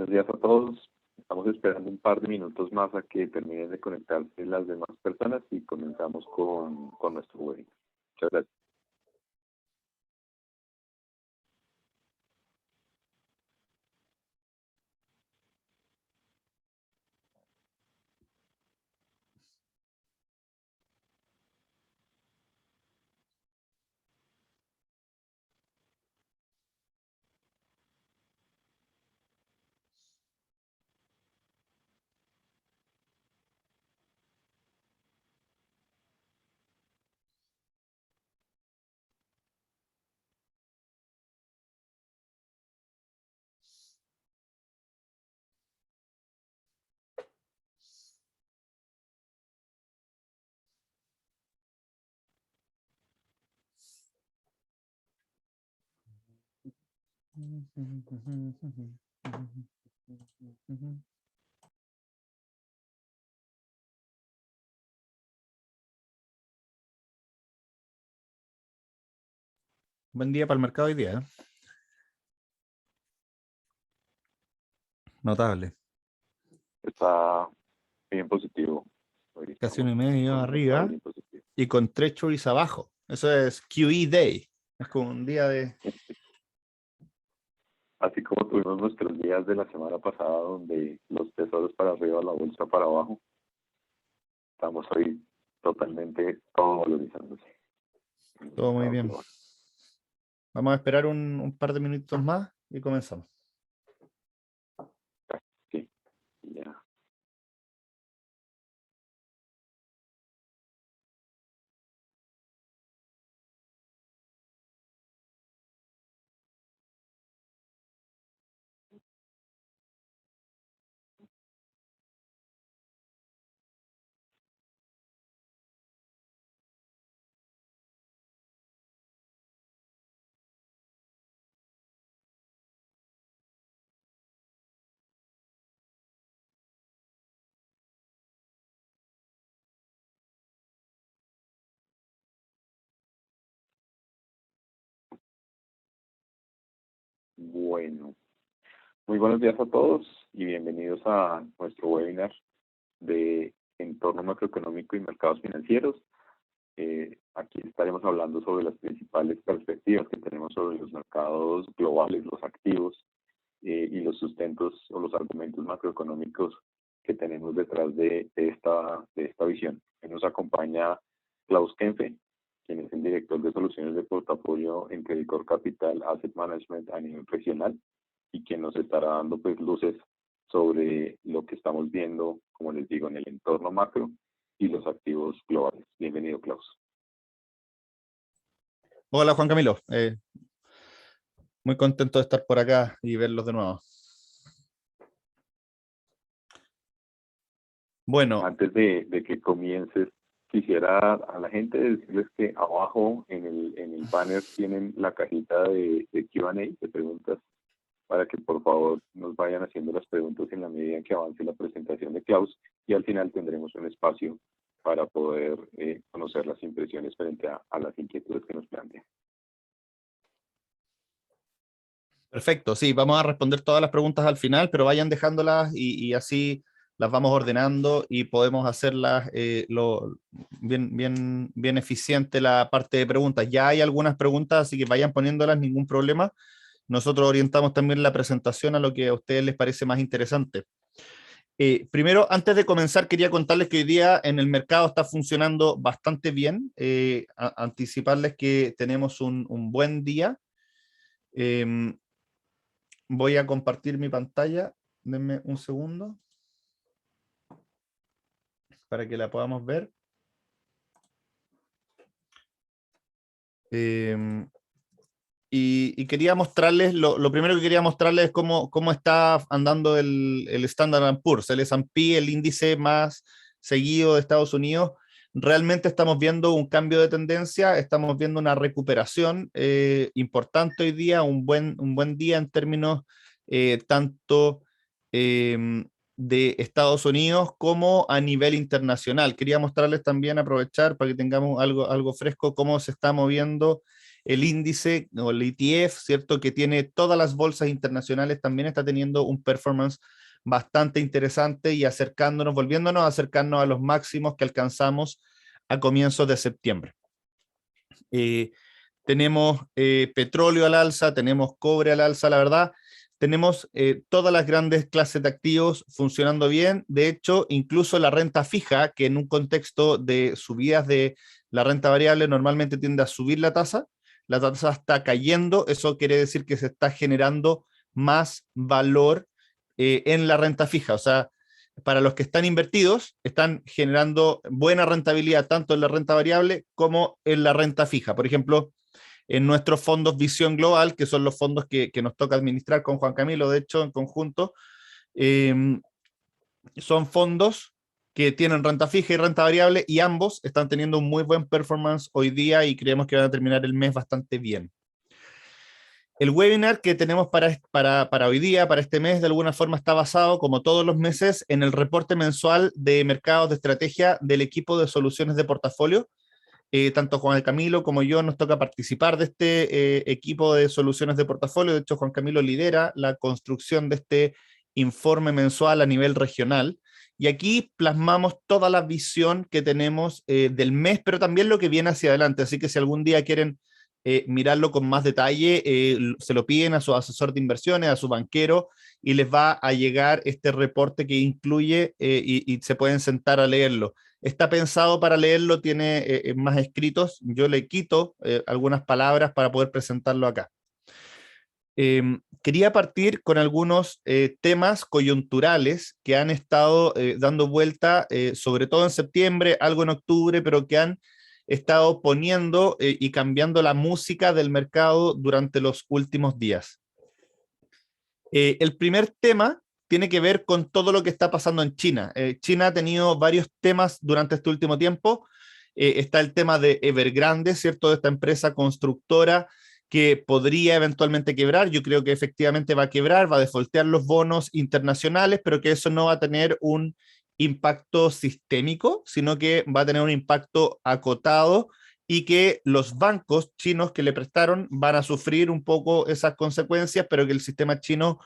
Buenos días a todos. Estamos esperando un par de minutos más a que terminen de conectarse las demás personas y comenzamos con nuestro webinar. Muchas gracias. Buen día para el mercado hoy día, ¿eh? Notable. Está bien positivo. Hoy Casi estamos 1,5 con un mercado arriba bien positivo. y con treasuries abajo. Eso es QE Day. Es como un día de... Así como tuvimos nuestros días de la semana pasada donde los tesoros para arriba, la bolsa para abajo, estamos hoy totalmente todo valorizándose. Todo muy bien. Vamos a esperar un par de minutos más y comenzamos. Sí, ya. Bueno, muy buenos días a todos y bienvenidos a nuestro webinar de entorno macroeconómico y mercados financieros. Aquí estaremos hablando sobre las principales perspectivas que tenemos sobre los mercados globales, los activos y los sustentos o los argumentos macroeconómicos que tenemos detrás de esta visión. Hoy nos acompaña Klaus Kenfe, quien es el director de soluciones de portafolio en Credicorp Capital Asset Management a nivel regional y quien nos estará dando pues luces sobre lo que estamos viendo, como les digo, en el entorno macro y los activos globales. Bienvenido, Klaus. Hola, Juan Camilo. Muy contento de estar por acá y verlos de nuevo. Bueno. Antes de que comiences, quisiera a la gente decirles que abajo en el banner tienen la cajita de Q&A, de preguntas, para que por favor nos vayan haciendo las preguntas en la medida en que avance la presentación de Klaus, y al final tendremos un espacio para poder conocer las impresiones frente a las inquietudes que nos plantean. Perfecto, sí, vamos a responder todas las preguntas al final, pero vayan dejándolas y así las vamos ordenando y podemos hacerlas bien eficiente la parte de preguntas. Ya hay algunas preguntas, así que vayan poniéndolas, ningún problema. Nosotros orientamos también la presentación a lo que a ustedes les parece más interesante. Primero, antes de comenzar, quería contarles que hoy día en el mercado está funcionando bastante bien. Anticiparles que tenemos un buen día. Voy a compartir mi pantalla. Denme un segundo para que la podamos ver. Y quería mostrarles, lo primero que quería mostrarles es cómo está andando el Standard & Poor's, el S&P, el índice más seguido de Estados Unidos. Realmente estamos viendo un cambio de tendencia, estamos viendo una recuperación importante hoy día, un buen día en términos tanto de Estados Unidos como a nivel internacional. Quería mostrarles también, aprovechar para que tengamos algo fresco, cómo se está moviendo el índice o el ETF, ¿cierto? Que tiene todas las bolsas internacionales, también está teniendo un performance bastante interesante y acercándonos, volviéndonos a acercarnos a los máximos que alcanzamos a comienzos de septiembre. Tenemos petróleo al alza, tenemos cobre al alza, la verdad, tenemos todas las grandes clases de activos funcionando bien. De hecho, incluso la renta fija, que en un contexto de subidas de la renta variable normalmente tiende a subir la tasa está cayendo, eso quiere decir que se está generando más valor en la renta fija, o sea, para los que están invertidos, están generando buena rentabilidad tanto en la renta variable como en la renta fija. Por ejemplo, en nuestros fondos Visión Global, que son los fondos que nos toca administrar con Juan Camilo, de hecho, en conjunto, eh, son fondos que tienen renta fija y renta variable y ambos están teniendo un muy buen performance hoy día y creemos que van a terminar el mes bastante bien. El webinar que tenemos para hoy día, para este mes, de alguna forma está basado, como todos los meses, en el reporte mensual de mercados de estrategia del equipo de soluciones de portafolio. Tanto Juan Camilo como yo nos toca participar de este equipo de soluciones de portafolio. De hecho, Juan Camilo lidera la construcción de este informe mensual a nivel regional. Y aquí plasmamos toda la visión que tenemos del mes, pero también lo que viene hacia adelante. Así que si algún día quieren mirarlo con más detalle, se lo piden a su asesor de inversiones, a su banquero, y les va a llegar este reporte que incluye y se pueden sentar a leerlo. Está pensado para leerlo, tiene más escritos. Yo le quito algunas palabras para poder presentarlo acá. Quería partir con algunos temas coyunturales que han estado dando vuelta, sobre todo en septiembre, algo en octubre, pero que han estado poniendo y cambiando la música del mercado durante los últimos días. El primer tema tiene que ver con todo lo que está pasando en China. China ha tenido varios temas durante este último tiempo. Está el tema de Evergrande, ¿cierto? De esta empresa constructora que podría eventualmente quebrar. Yo creo que efectivamente va a quebrar, va a defaultear los bonos internacionales, pero que eso no va a tener un impacto sistémico, sino que va a tener un impacto acotado y que los bancos chinos que le prestaron van a sufrir un poco esas consecuencias, pero que el sistema chino,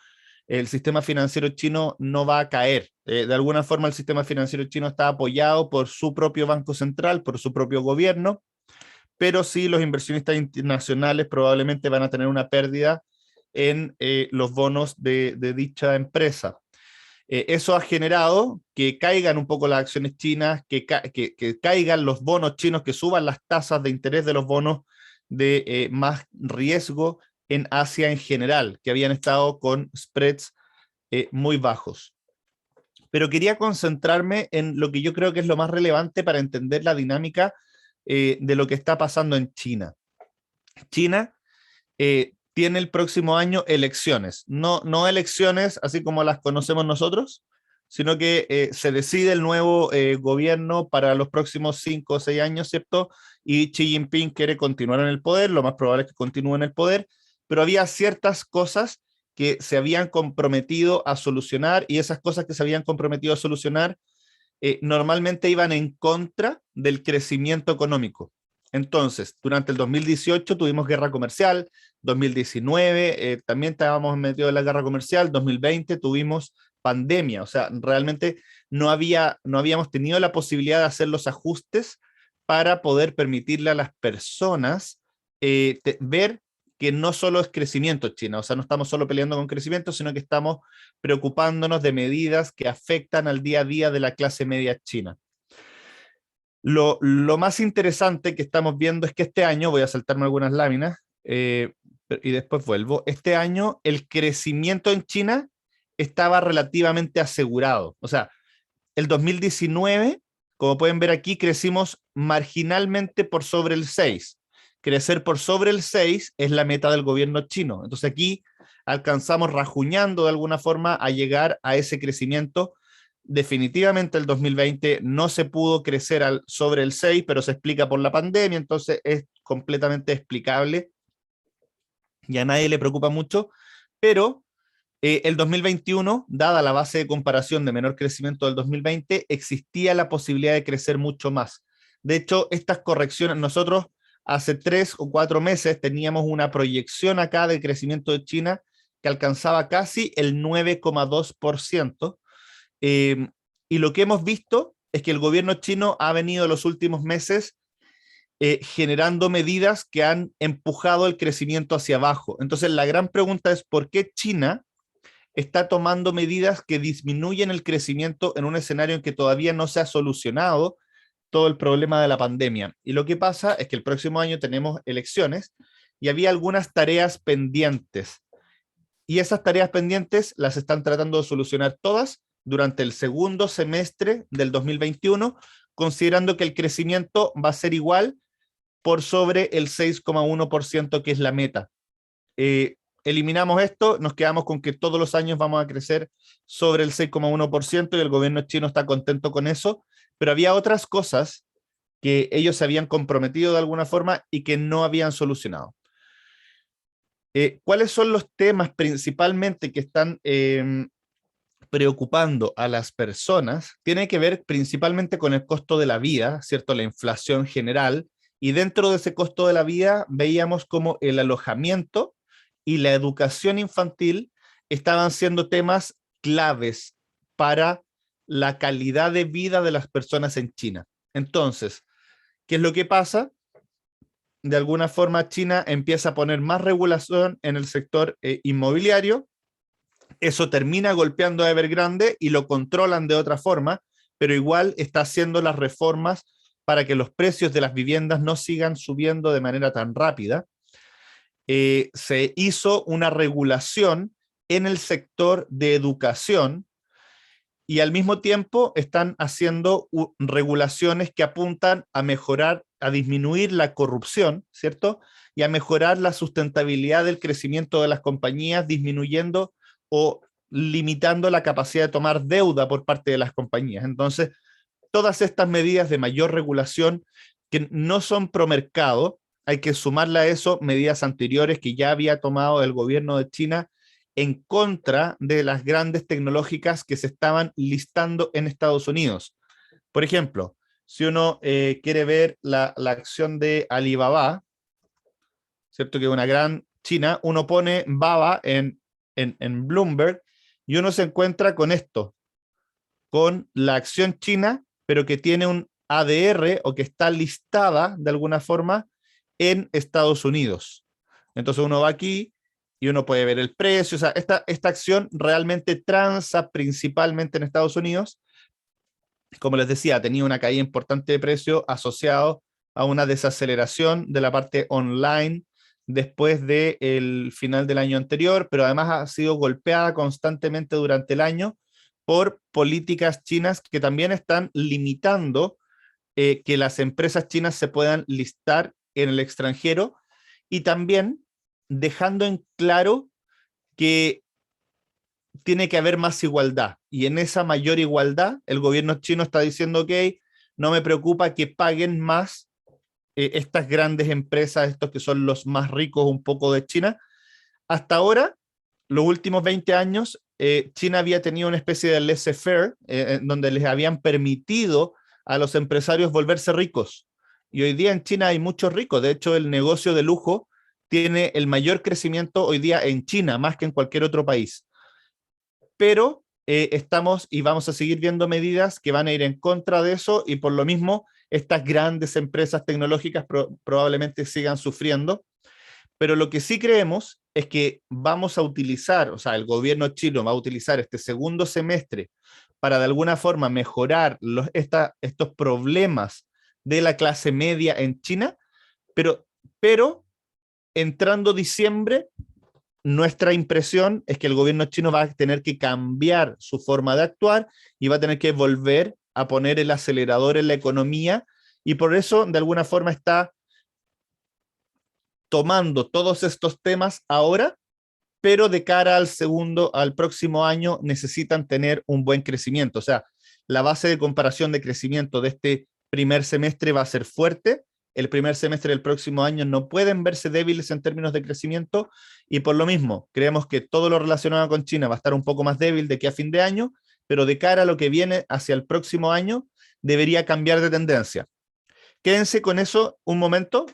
el sistema financiero chino no va a caer. De alguna forma el sistema financiero chino está apoyado por su propio banco central, por su propio gobierno, pero sí los inversionistas internacionales probablemente van a tener una pérdida en los bonos de dicha empresa. Eso ha generado que caigan un poco las acciones chinas, que caigan los bonos chinos, que suban las tasas de interés de los bonos de más riesgo en Asia en general, que habían estado con spreads muy bajos. Pero quería concentrarme en lo que yo creo que es lo más relevante para entender la dinámica de lo que está pasando en China. China tiene el próximo año elecciones, no elecciones así como las conocemos nosotros, sino que se decide el nuevo gobierno para los próximos 5 o 6 años, ¿cierto? Y Xi Jinping quiere continuar en el poder, lo más probable es que continúe en el poder, pero había ciertas cosas que se habían comprometido a solucionar y esas cosas que se habían comprometido a solucionar normalmente iban en contra del crecimiento económico. Entonces, durante el 2018 tuvimos guerra comercial, 2019 también estábamos metidos en la guerra comercial, 2020 tuvimos pandemia, o sea, realmente no habíamos tenido la posibilidad de hacer los ajustes para poder permitirle a las personas ver que no solo es crecimiento China, o sea, no estamos solo peleando con crecimiento, sino que estamos preocupándonos de medidas que afectan al día a día de la clase media china. Lo más interesante que estamos viendo es que este año, voy a saltarme algunas láminas y después vuelvo, este año el crecimiento en China estaba relativamente asegurado. O sea, el 2019, como pueden ver aquí, crecimos marginalmente por sobre el 6. Crecer por sobre el 6 es la meta del gobierno chino. Entonces aquí alcanzamos rajuñando de alguna forma a llegar a ese crecimiento. Definitivamente el 2020 no se pudo crecer sobre el 6, pero se explica por la pandemia, entonces es completamente explicable y a nadie le preocupa mucho, pero el 2021, dada la base de comparación de menor crecimiento del 2020, existía la posibilidad de crecer mucho más. De hecho, estas correcciones, nosotros hace 3 o 4 meses teníamos una proyección acá de crecimiento de China que alcanzaba casi el 9,2%. Y lo que hemos visto es que el gobierno chino ha venido en los últimos meses generando medidas que han empujado el crecimiento hacia abajo. Entonces, la gran pregunta es, ¿por qué China está tomando medidas que disminuyen el crecimiento en un escenario en que todavía no se ha solucionado todo el problema de la pandemia? Y lo que pasa es que el próximo año tenemos elecciones y había algunas tareas pendientes. Y esas tareas pendientes las están tratando de solucionar todas durante el segundo semestre del 2021, considerando que el crecimiento va a ser igual por sobre el 6,1% que es la meta. Eliminamos esto, nos quedamos con que todos los años vamos a crecer sobre el 6,1% y el gobierno chino está contento con eso, pero había otras cosas que ellos se habían comprometido de alguna forma y que no habían solucionado. ¿Cuáles son los temas principalmente que están preocupando a las personas? Tiene que ver principalmente con el costo de la vida, ¿cierto? La inflación general, y dentro de ese costo de la vida veíamos como el alojamiento y la educación infantil estaban siendo temas claves para la calidad de vida de las personas en China. Entonces, ¿qué es lo que pasa? De alguna forma China empieza a poner más regulación en el sector inmobiliario. Eso termina golpeando a Evergrande y lo controlan de otra forma, pero igual está haciendo las reformas para que los precios de las viviendas no sigan subiendo de manera tan rápida. Se hizo una regulación en el sector de educación y al mismo tiempo están haciendo regulaciones que apuntan a mejorar, a disminuir la corrupción, ¿cierto? Y a mejorar la sustentabilidad del crecimiento de las compañías, disminuyendo o limitando la capacidad de tomar deuda por parte de las compañías. Entonces, todas estas medidas de mayor regulación que no son pro mercado, hay que sumarle a eso medidas anteriores que ya había tomado el gobierno de China en contra de las grandes tecnológicas que se estaban listando en Estados Unidos. Por ejemplo, si uno quiere ver la acción de Alibaba, ¿cierto? Que es una gran China, uno pone Baba en Bloomberg y uno se encuentra con esto, con la acción china, pero que tiene un ADR o que está listada de alguna forma en Estados Unidos. Entonces uno va aquí y uno puede ver el precio. O sea, esta acción realmente transa principalmente en Estados Unidos. Como les decía, ha tenido una caída importante de precio asociado a una desaceleración de la parte online después del final del año anterior, pero además ha sido golpeada constantemente durante el año por políticas chinas que también están limitando que las empresas chinas se puedan listar en el extranjero y también dejando en claro que tiene que haber más igualdad. Y en esa mayor igualdad, el gobierno chino está diciendo, ok, no me preocupa que paguen más estas grandes empresas, estos que son los más ricos un poco de China. Hasta ahora, los últimos 20 años, China había tenido una especie de laissez-faire, donde les habían permitido a los empresarios volverse ricos. Y hoy día en China hay muchos ricos. De hecho, el negocio de lujo tiene el mayor crecimiento hoy día en China, más que en cualquier otro país. Pero estamos y vamos a seguir viendo medidas que van a ir en contra de eso y por lo mismo estas grandes empresas tecnológicas probablemente sigan sufriendo. Pero lo que sí creemos es que vamos a utilizar, o sea, el gobierno chino va a utilizar este segundo semestre para de alguna forma mejorar estos problemas de la clase media en China, pero entrando diciembre, nuestra impresión es que el gobierno chino va a tener que cambiar su forma de actuar y va a tener que volver a poner el acelerador en la economía y por eso de alguna forma está tomando todos estos temas ahora, pero de cara al próximo año necesitan tener un buen crecimiento. O sea, la base de comparación de crecimiento de este primer semestre va a ser fuerte. El primer semestre del próximo año no pueden verse débiles en términos de crecimiento y por lo mismo creemos que todo lo relacionado con China va a estar un poco más débil de aquí a fin de año, pero de cara a lo que viene hacia el próximo año debería cambiar de tendencia. Quédense con eso un momento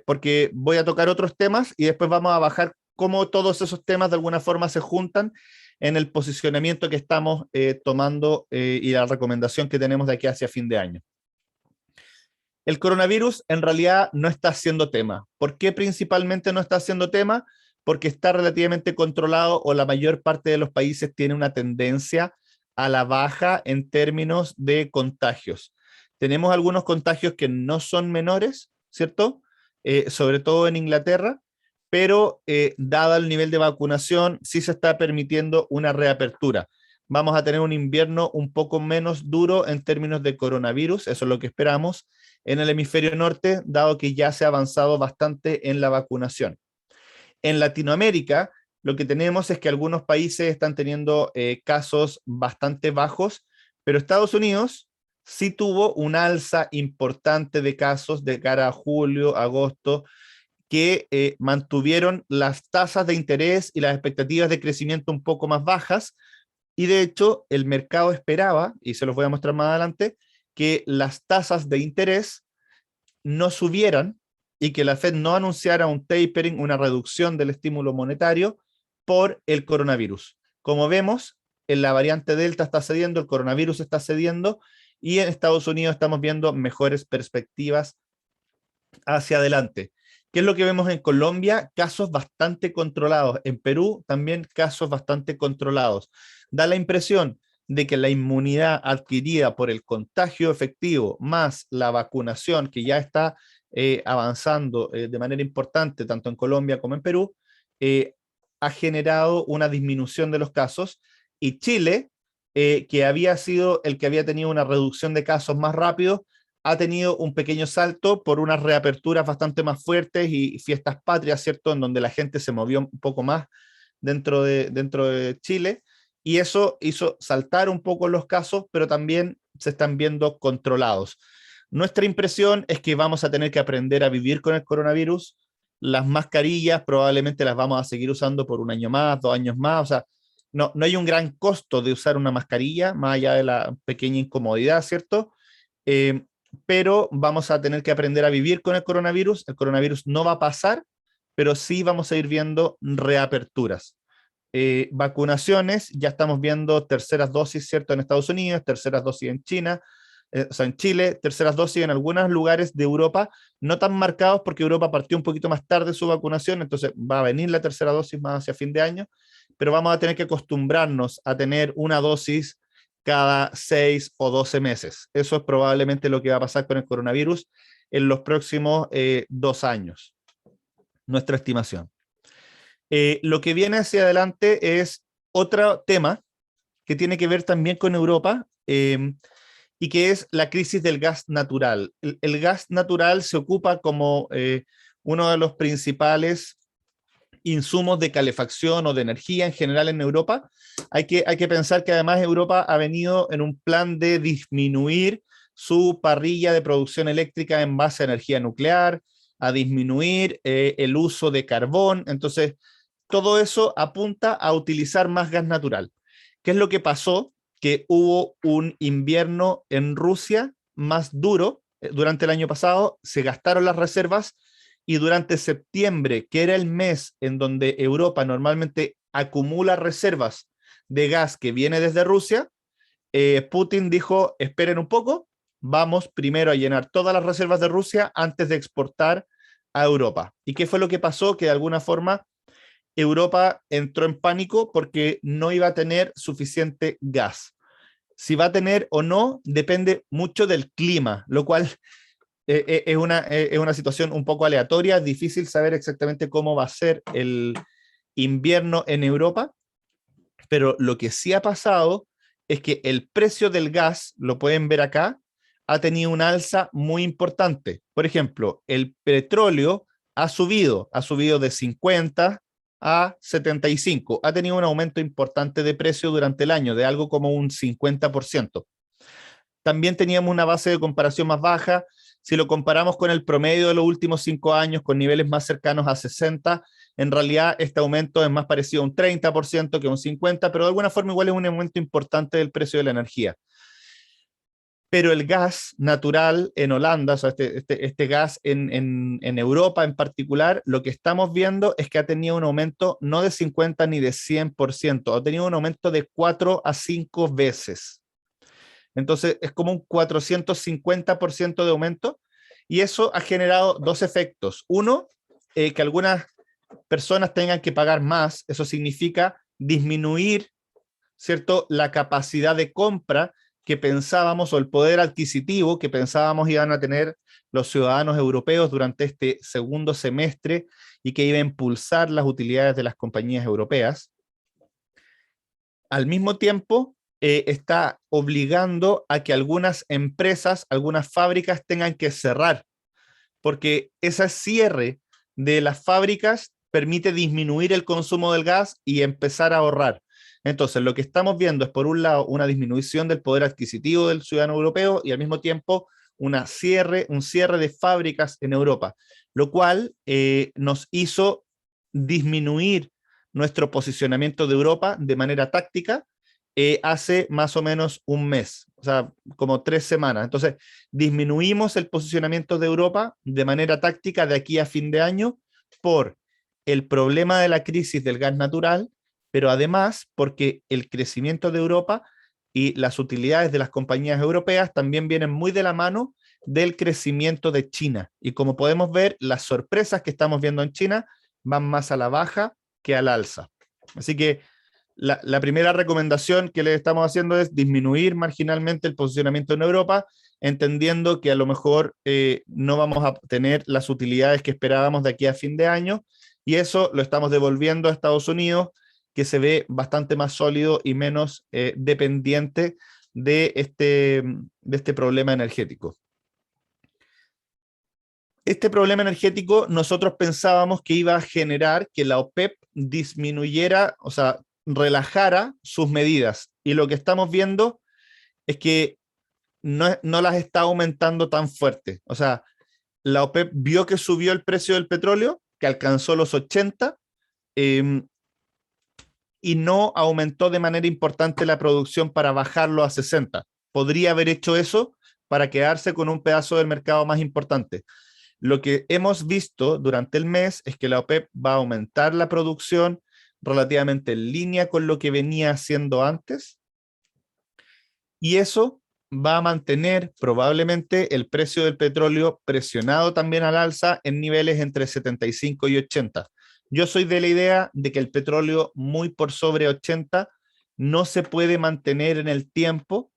porque voy a tocar otros temas y después vamos a bajar cómo todos esos temas de alguna forma se juntan en el posicionamiento que estamos tomando y la recomendación que tenemos de aquí hacia fin de año. El coronavirus en realidad no está siendo tema. ¿Por qué principalmente no está siendo tema? Porque está relativamente controlado o la mayor parte de los países tiene una tendencia a la baja en términos de contagios. Tenemos algunos contagios que no son menores, ¿cierto? Sobre todo en Inglaterra, pero dado el nivel de vacunación, sí se está permitiendo una reapertura. Vamos a tener un invierno un poco menos duro en términos de coronavirus, eso es lo que esperamos, en el hemisferio norte, dado que ya se ha avanzado bastante en la vacunación. En Latinoamérica, lo que tenemos es que algunos países están teniendo casos bastante bajos, pero Estados Unidos sí tuvo un alza importante de casos de cara a julio, agosto, que mantuvieron las tasas de interés y las expectativas de crecimiento un poco más bajas, y de hecho el mercado esperaba, y se los voy a mostrar más adelante, que las tasas de interés no subieran y que la Fed no anunciara un tapering, una reducción del estímulo monetario por el coronavirus. Como vemos, en la variante Delta está cediendo, el coronavirus está cediendo, y en Estados Unidos estamos viendo mejores perspectivas hacia adelante. ¿Qué es lo que vemos en Colombia? Casos bastante controlados. En Perú también casos bastante controlados. Da la impresión de que la inmunidad adquirida por el contagio efectivo más la vacunación que ya está avanzando de manera importante tanto en Colombia como en Perú, ha generado una disminución de los casos, y Chile, que había sido el que había tenido una reducción de casos más rápido, ha tenido un pequeño salto por unas reaperturas bastante más fuertes y fiestas patrias, ¿cierto? En donde la gente se movió un poco más dentro de Chile, y eso hizo saltar un poco los casos, pero también se están viendo controlados. Nuestra impresión es que vamos a tener que aprender a vivir con el coronavirus. Las mascarillas probablemente las vamos a seguir usando por un año más, 2 años más, o sea, no hay un gran costo de usar una mascarilla, más allá de la pequeña incomodidad, ¿cierto? Pero vamos a tener que aprender a vivir con el coronavirus no va a pasar, pero sí vamos a ir viendo reaperturas. Vacunaciones, ya estamos viendo terceras dosis, ¿cierto? En Estados Unidos, terceras dosis en China, o sea, en Chile, terceras dosis en algunos lugares de Europa, no tan marcados porque Europa partió un poquito más tarde su vacunación, entonces va a venir la tercera dosis más hacia fin de año, pero vamos a tener que acostumbrarnos a tener una dosis cada 6 o 12 meses. Eso es probablemente lo que va a pasar con el coronavirus en los próximos 2 años, nuestra estimación. Lo que viene hacia adelante es otro tema que tiene que ver también con Europa, y que es la crisis del gas natural. El gas natural se ocupa como uno de los principales insumos de calefacción o de energía en general en Europa. Hay que pensar que además Europa ha venido en un plan de disminuir su parrilla de producción eléctrica en base a energía nuclear, a disminuir el uso de carbón. Entonces, todo eso apunta a utilizar más gas natural. ¿Qué es lo que pasó? Que hubo un invierno en Rusia más duro durante el año pasado, se gastaron las reservas, y durante septiembre, que era el mes en donde Europa normalmente acumula reservas de gas que viene desde Rusia, Putin dijo, esperen un poco, vamos primero a llenar todas las reservas de Rusia antes de exportar a Europa. ¿Y qué fue lo que pasó? Que de alguna forma Europa entró en pánico porque no iba a tener suficiente gas. Si va a tener o no depende mucho del clima, lo cual es una situación un poco aleatoria, difícil saber exactamente cómo va a ser el invierno en Europa, pero lo que sí ha pasado es que el precio del gas, lo pueden ver acá, ha tenido una alza muy importante. Por ejemplo, el petróleo ha subido de 50 a 75, ha tenido un aumento importante de precio durante el año, de algo como un 50%. También teníamos una base de comparación más baja. Si lo comparamos con el promedio de los últimos 5 años, con niveles más cercanos a 60, en realidad este aumento es más parecido a un 30% que a un 50%, pero de alguna forma igual es un aumento importante del precio de la energía. pero el gas natural en Holanda, o sea, este gas en Europa en particular, lo que estamos viendo es que ha tenido un aumento no de 50 ni de 100%, ha tenido un aumento de 4 a 5 veces. Entonces es como un 450% de aumento, y eso ha generado dos efectos. Uno, que algunas personas tengan que pagar más, eso significa disminuir, ¿cierto?, la capacidad de compra que pensábamos, o el poder adquisitivo que pensábamos iban a tener los ciudadanos europeos durante este segundo semestre, y que iba a impulsar las utilidades de las compañías europeas. Al mismo tiempo, está obligando a que algunas empresas, algunas fábricas tengan que cerrar, porque ese cierre de las fábricas permite disminuir el consumo del gas y empezar a ahorrar. Entonces, lo que estamos viendo es, por un lado, una disminución del poder adquisitivo del ciudadano europeo, y al mismo tiempo un cierre de fábricas en Europa, lo cual nos hizo disminuir nuestro posicionamiento de Europa de manera táctica hace más o menos un mes, o sea, como 3 semanas. Entonces, disminuimos el posicionamiento de Europa de manera táctica de aquí a fin de año por el problema de la crisis del gas natural, pero además porque el crecimiento de Europa y las utilidades de las compañías europeas también vienen muy de la mano del crecimiento de China. Y como podemos ver, las sorpresas que estamos viendo en China van más a la baja que al alza. Así que la primera recomendación que le estamos haciendo es disminuir marginalmente el posicionamiento en Europa, entendiendo que a lo mejor no vamos a tener las utilidades que esperábamos de aquí a fin de año, y eso lo estamos devolviendo a Estados Unidos, que se ve bastante más sólido y menos dependiente de este problema energético. Este problema energético nosotros pensábamos que iba a generar que la OPEP disminuyera, o sea, relajara sus medidas, y lo que estamos viendo es que no las está aumentando tan fuerte. O sea, la OPEP vio que subió el precio del petróleo, que alcanzó los 80, y no aumentó de manera importante la producción para bajarlo a 60. Podría haber hecho eso para quedarse con un pedazo del mercado más importante. Lo que hemos visto durante el mes es que la OPEP va a aumentar la producción relativamente en línea con lo que venía haciendo antes, y eso va a mantener probablemente el precio del petróleo presionado también al alza en niveles entre 75 y 80. Yo soy de la idea de que el petróleo muy por sobre 80 no se puede mantener en el tiempo,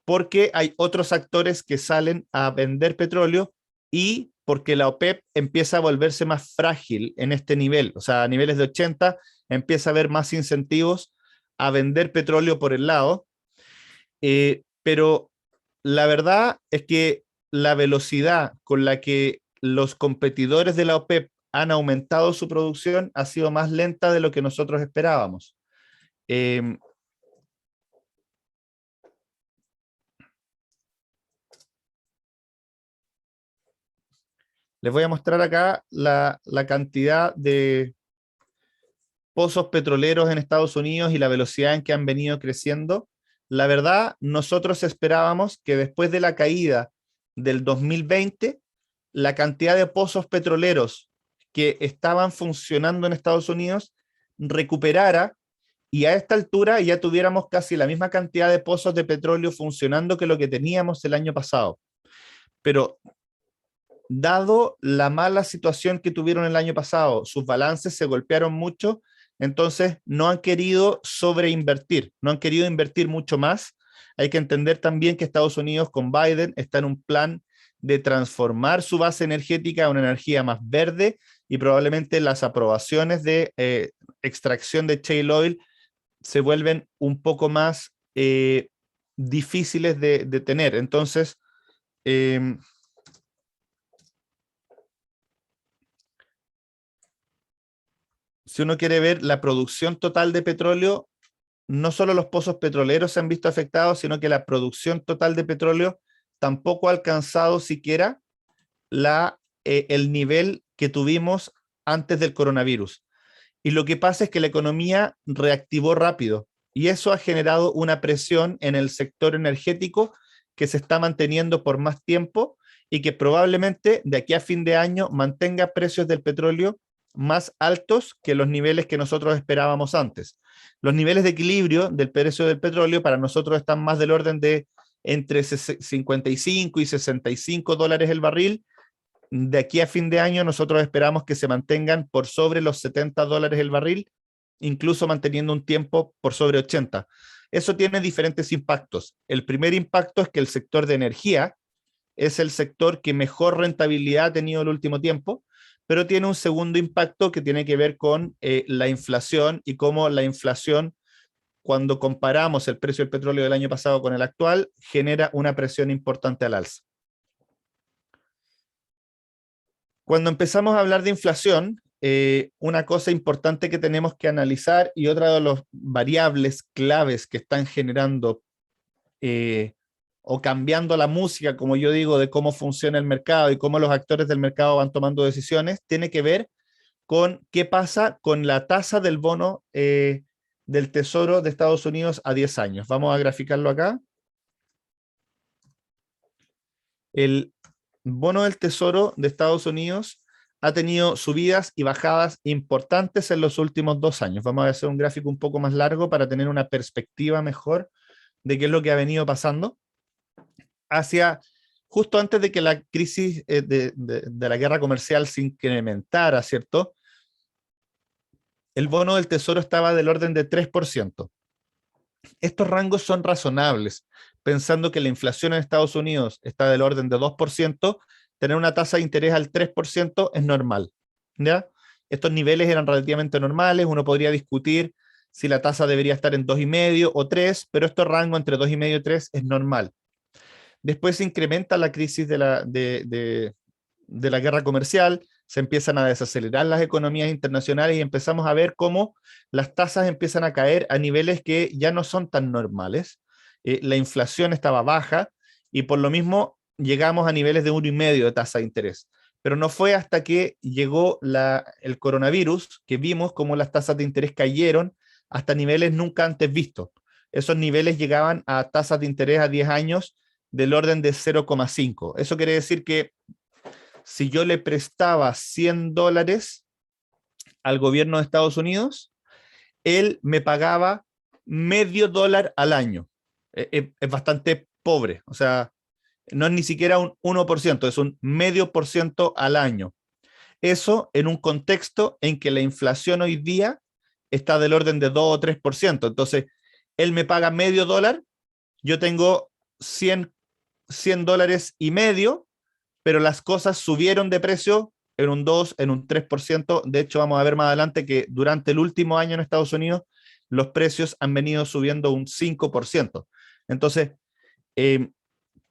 porque hay otros actores que salen a vender petróleo, y porque la OPEP empieza a volverse más frágil en este nivel. O sea, a niveles de 80 empieza a haber más incentivos a vender petróleo por el lado. Pero la verdad es que la velocidad con la que los competidores de la OPEP han aumentado su producción ha sido más lenta de lo que nosotros esperábamos. Eh, Les voy a mostrar acá la cantidad de pozos petroleros en Estados Unidos y la velocidad en que han venido creciendo. La verdad, nosotros esperábamos que después de la caída del 2020, la cantidad de pozos petroleros que estaban funcionando en Estados Unidos recuperara, y a esta altura ya tuviéramos casi la misma cantidad de pozos de petróleo funcionando que lo que teníamos el año pasado. Pero dado la mala situación que tuvieron el año pasado, sus balances se golpearon mucho, entonces no han querido sobreinvertir, no han querido invertir mucho más. Hay que entender también que Estados Unidos con Biden está en un plan de transformar su base energética a una energía más verde, y probablemente las aprobaciones de extracción de shale oil se vuelven un poco más difíciles de tener. Entonces, si uno quiere ver la producción total de petróleo, no solo los pozos petroleros se han visto afectados, sino que la producción total de petróleo tampoco ha alcanzado siquiera el nivel que tuvimos antes del coronavirus. Y lo que pasa es que la economía reactivó rápido, y eso ha generado una presión en el sector energético que se está manteniendo por más tiempo y que probablemente de aquí a fin de año mantenga precios del petróleo más altos que los niveles que nosotros esperábamos antes. Los niveles de equilibrio del precio del petróleo para nosotros están más del orden de entre 55 y 65 dólares el barril. De aquí a fin de año nosotros esperamos que se mantengan por sobre los 70 dólares el barril, incluso manteniendo un tiempo por sobre 80. Eso tiene diferentes impactos. El primer impacto es que el sector de energía es el sector que mejor rentabilidad ha tenido el último tiempo, pero tiene un segundo impacto que tiene que ver con la inflación y cómo la inflación, cuando comparamos el precio del petróleo del año pasado con el actual, genera una presión importante al alza. Cuando empezamos a hablar de inflación, una cosa importante que tenemos que analizar y otra de las variables claves que están generando o cambiando la música, como yo digo, de cómo funciona el mercado y cómo los actores del mercado van tomando decisiones, tiene que ver con qué pasa con la tasa del bono del Tesoro de Estados Unidos a 10 años. Vamos a graficarlo acá. El bono del Tesoro de Estados Unidos ha tenido subidas y bajadas importantes en los últimos 2 años. Vamos a hacer un gráfico un poco más largo para tener una perspectiva mejor de qué es lo que ha venido pasando. Hacia justo antes de que la crisis de la guerra comercial se incrementara, ¿cierto? El bono del Tesoro estaba del orden de 3%. Estos rangos son razonables, pensando que la inflación en Estados Unidos está del orden de 2%, tener una tasa de interés al 3% es normal, ¿ya? Estos niveles eran relativamente normales, uno podría discutir si la tasa debería estar en 2,5 o 3, pero este rango entre 2,5 y 3 es normal. Después se incrementa la crisis de la guerra comercial, se empiezan a desacelerar las economías internacionales y empezamos a ver cómo las tasas empiezan a caer a niveles que ya no son tan normales. La inflación estaba baja y por lo mismo llegamos a niveles de 1,5 de tasa de interés. Pero no fue hasta que llegó el coronavirus que vimos cómo las tasas de interés cayeron hasta niveles nunca antes vistos. Esos niveles llegaban a tasas de interés a 10 años del orden de 0,5. Eso quiere decir que si yo le prestaba $100 al gobierno de Estados Unidos, él me pagaba $0,5 al año. Es bastante pobre, o sea, no es ni siquiera un 1%, es un 0,5% al año. Eso en un contexto en que la inflación hoy día está del orden de 2 o 3%. Entonces, él me paga $0,5, yo tengo 100 dólares y medio, pero las cosas subieron de precio en un 2, en un 3%. De hecho, vamos a ver más adelante que durante el último año en Estados Unidos los precios han venido subiendo un 5%. Entonces,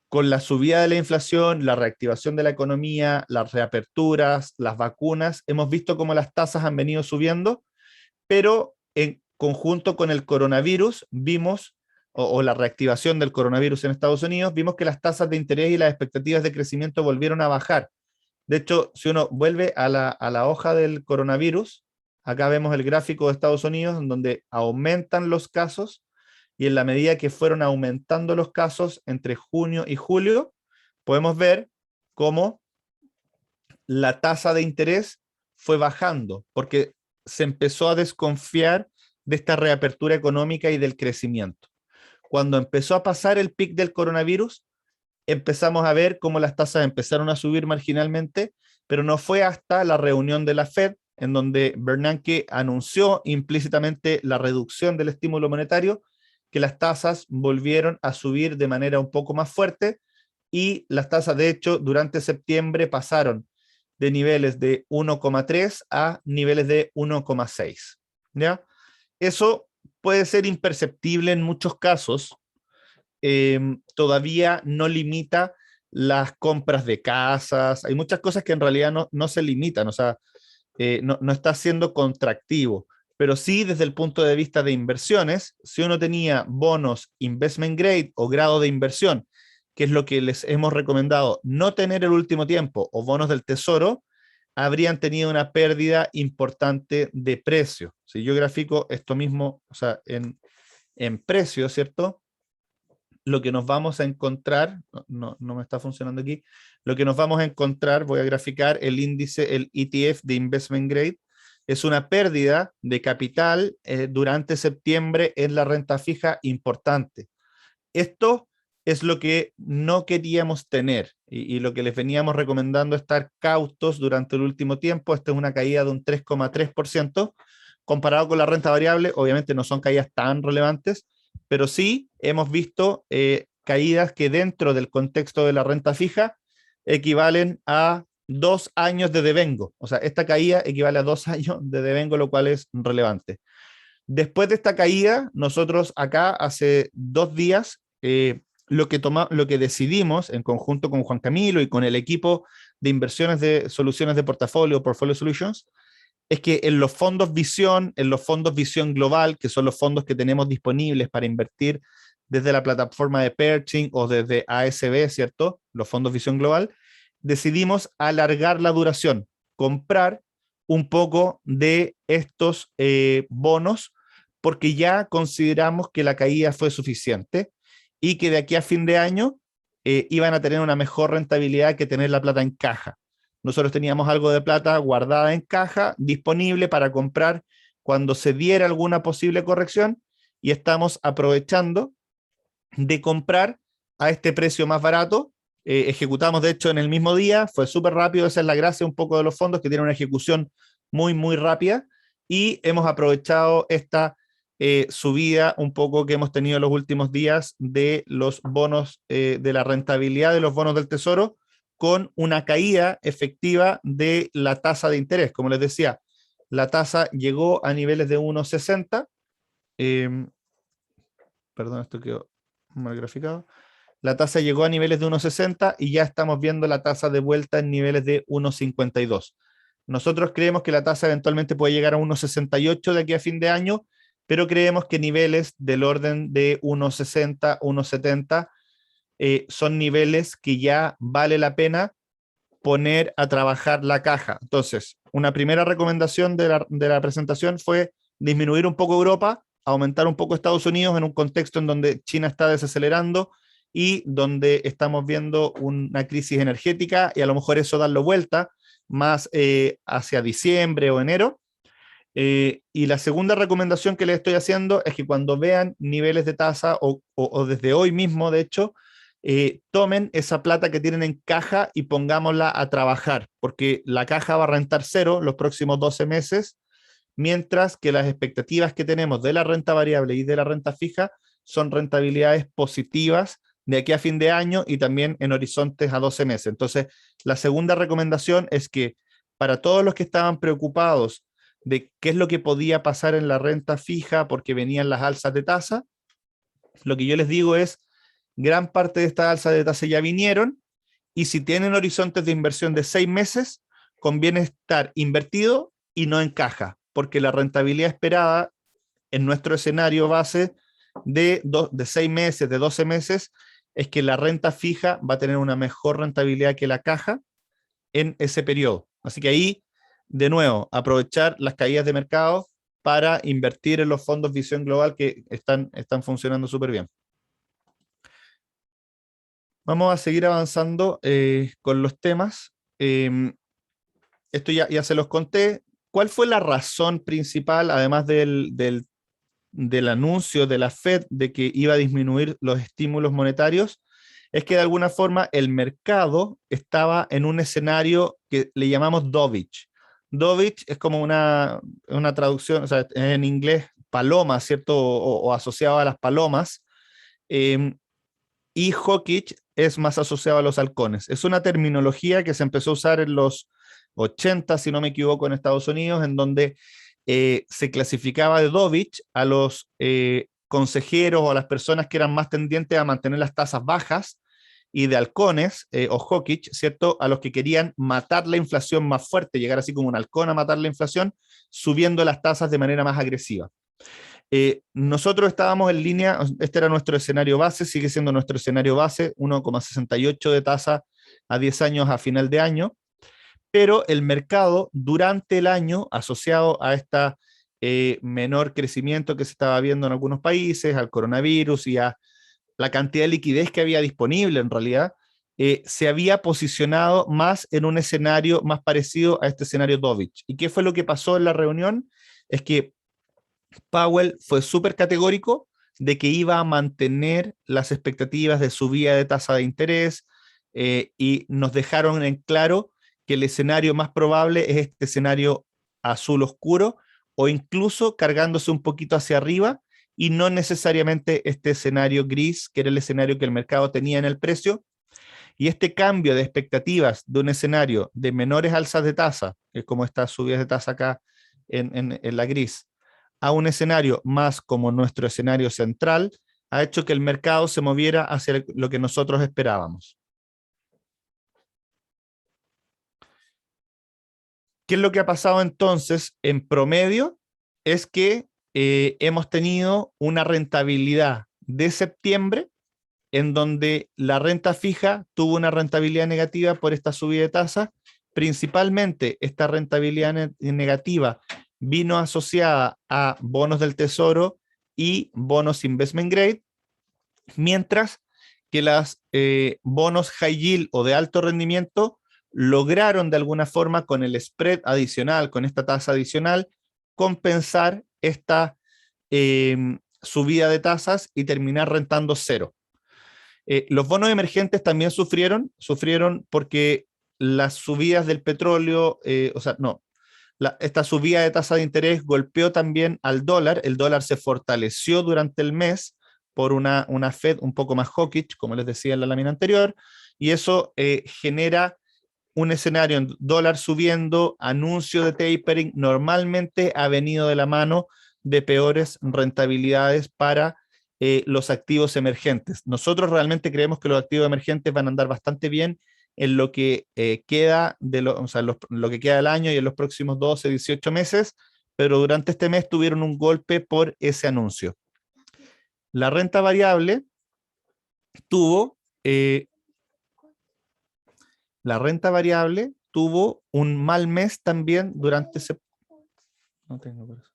con la subida de la inflación, la reactivación de la economía, las reaperturas, las vacunas, hemos visto cómo las tasas han venido subiendo, pero en conjunto con el coronavirus vimos, o la reactivación del coronavirus en Estados Unidos, vimos que las tasas de interés y las expectativas de crecimiento volvieron a bajar. De hecho, si uno vuelve a la hoja del coronavirus, acá vemos el gráfico de Estados Unidos, en donde aumentan los casos, y en la medida que fueron aumentando los casos entre junio y julio, podemos ver cómo la tasa de interés fue bajando, porque se empezó a desconfiar de esta reapertura económica y del crecimiento. Cuando empezó a pasar el pic del coronavirus, empezamos a ver cómo las tasas empezaron a subir marginalmente, pero no fue hasta la reunión de la Fed, en donde Bernanke anunció implícitamente la reducción del estímulo monetario, que las tasas volvieron a subir de manera un poco más fuerte, y las tasas, de hecho, durante septiembre pasaron de niveles de 1,3 a niveles de 1,6. ¿Ya? Eso puede ser imperceptible en muchos casos, todavía no limita las compras de casas, hay muchas cosas que en realidad no se limitan, o sea, no está siendo contractivo, pero sí desde el punto de vista de inversiones, si uno tenía bonos investment grade o grado de inversión, que es lo que les hemos recomendado no tener el último tiempo, o bonos del tesoro, habrían tenido una pérdida importante de precio. Si yo grafico esto mismo, o sea, en precio, ¿cierto? lo que nos vamos a encontrar, no me está funcionando aquí, lo que nos vamos a encontrar, voy a graficar el índice, el ETF de Investment Grade, es una pérdida de capital durante septiembre en la renta fija importante. Esto es lo que no queríamos tener y lo que les veníamos recomendando estar cautos durante el último tiempo. Esta es una caída de un 3,3%. Comparado con la renta variable, obviamente no son caídas tan relevantes, pero sí hemos visto caídas que dentro del contexto de la renta fija equivalen a 2 años de devengo. O sea, esta caída equivale a 2 años de devengo, lo cual es relevante. Después de esta caída, nosotros acá hace 2 días, lo que decidimos en conjunto con Juan Camilo y con el equipo de inversiones de soluciones de portafolio, Portfolio Solutions, es que en los fondos Visión Global, que son los fondos que tenemos disponibles para invertir desde la plataforma de Pershing o desde ASB, ¿cierto? Los fondos Visión Global, decidimos alargar la duración, comprar un poco de estos bonos, porque ya consideramos que la caída fue suficiente y que de aquí a fin de año iban a tener una mejor rentabilidad que tener la plata en caja. Nosotros teníamos algo de plata guardada en caja, disponible para comprar cuando se diera alguna posible corrección, y estamos aprovechando de comprar a este precio más barato. Ejecutamos, de hecho, en el mismo día, fue súper rápido. Esa es la gracia un poco de los fondos, que tienen una ejecución muy, muy rápida, y hemos aprovechado esta subida un poco que hemos tenido en los últimos días de los bonos, de la rentabilidad de los bonos del Tesoro, con una caída efectiva de la tasa de interés. Como les decía, la tasa llegó a niveles de 1,60. Perdón, esto quedó mal graficado. La tasa llegó a niveles de 1,60 y ya estamos viendo la tasa de vuelta en niveles de 1,52. Nosotros creemos que la tasa eventualmente puede llegar a 1,68 de aquí a fin de año, pero creemos que niveles del orden de 1,60, 1,70 son niveles que ya vale la pena poner a trabajar la caja. Entonces, una primera recomendación de la presentación fue disminuir un poco Europa, aumentar un poco Estados Unidos en un contexto en donde China está desacelerando y donde estamos viendo una crisis energética, y a lo mejor eso darlo vuelta más hacia diciembre o enero. Y la segunda recomendación que les estoy haciendo es que cuando vean niveles de tasa o desde hoy mismo, de hecho, tomen esa plata que tienen en caja y pongámosla a trabajar, porque la caja va a rentar cero los próximos 12 meses, mientras que las expectativas que tenemos de la renta variable y de la renta fija son rentabilidades positivas de aquí a fin de año y también en horizontes a 12 meses. Entonces, la segunda recomendación es que para todos los que estaban preocupados de qué es lo que podía pasar en la renta fija porque venían las alzas de tasa, lo que yo les digo es, gran parte de estas alzas de tasa ya vinieron, y si tienen horizontes de inversión de 6 meses, conviene estar invertido y no en caja, porque la rentabilidad esperada en nuestro escenario base de 6 meses, de 12 meses, es que la renta fija va a tener una mejor rentabilidad que la caja en ese periodo. Así que ahí, de nuevo, aprovechar las caídas de mercado para invertir en los fondos Visión Global, que están funcionando súper bien. Vamos a seguir avanzando con los temas. Esto ya se los conté. ¿Cuál fue la razón principal, además del anuncio de la Fed de que iba a disminuir los estímulos monetarios? Es que de alguna forma el mercado estaba en un escenario que le llamamos dovish. Dovish es como una traducción, o sea, en inglés paloma, ¿cierto? O asociado a las palomas. Y hawkish es más asociado a los halcones. Es una terminología que se empezó a usar en los 80, si no me equivoco, en Estados Unidos, en donde se clasificaba de dovish a los consejeros o a las personas que eran más tendientes a mantener las tasas bajas, y de halcones o hawkish, ¿cierto?, a los que querían matar la inflación más fuerte, llegar así como un halcón a matar la inflación, subiendo las tasas de manera más agresiva. Nosotros estábamos en línea, este era nuestro escenario base, sigue siendo nuestro escenario base, 1,68 de tasa a 10 años a final de año, pero el mercado durante el año, asociado a esta menor crecimiento que se estaba viendo en algunos países, al coronavirus y a la cantidad de liquidez que había disponible en realidad, se había posicionado más en un escenario más parecido a este escenario Dovich. ¿Y qué fue lo que pasó en la reunión? Es que Powell fue súper categórico de que iba a mantener las expectativas de subida de tasa de interés, y nos dejaron en claro que el escenario más probable es este escenario azul oscuro o incluso cargándose un poquito hacia arriba y no necesariamente este escenario gris, que era el escenario que el mercado tenía en el precio. Y este cambio de expectativas de un escenario de menores alzas de tasa, que es como estas subidas de tasa acá en la gris, a un escenario más como nuestro escenario central, ha hecho que el mercado se moviera hacia lo que nosotros esperábamos. ¿Qué es lo que ha pasado entonces en promedio? Es que hemos tenido una rentabilidad de septiembre en donde la renta fija tuvo una rentabilidad negativa por esta subida de tasas. Principalmente esta rentabilidad negativa vino asociada a bonos del tesoro y bonos investment grade, mientras que las bonos high yield o de alto rendimiento lograron de alguna forma con el spread adicional, con esta tasa adicional, compensar esta subida de tasas y terminar rentando cero. Los bonos emergentes también sufrieron porque las subidas del petróleo, o sea, no, esta subida de tasa de interés golpeó también al dólar, el dólar se fortaleció durante el mes por una Fed un poco más hawkish, como les decía en la lámina anterior, y eso genera un escenario en dólar subiendo, anuncio de tapering, normalmente ha venido de la mano de peores rentabilidades para los activos emergentes. Nosotros realmente creemos que los activos emergentes van a andar bastante bien en lo que queda o sea, lo que queda del año y en los próximos 12, 18 meses, pero durante este mes tuvieron un golpe por ese anuncio. La renta variable tuvo eh, la renta variable tuvo un mal mes también durante ese... No tengo por eso.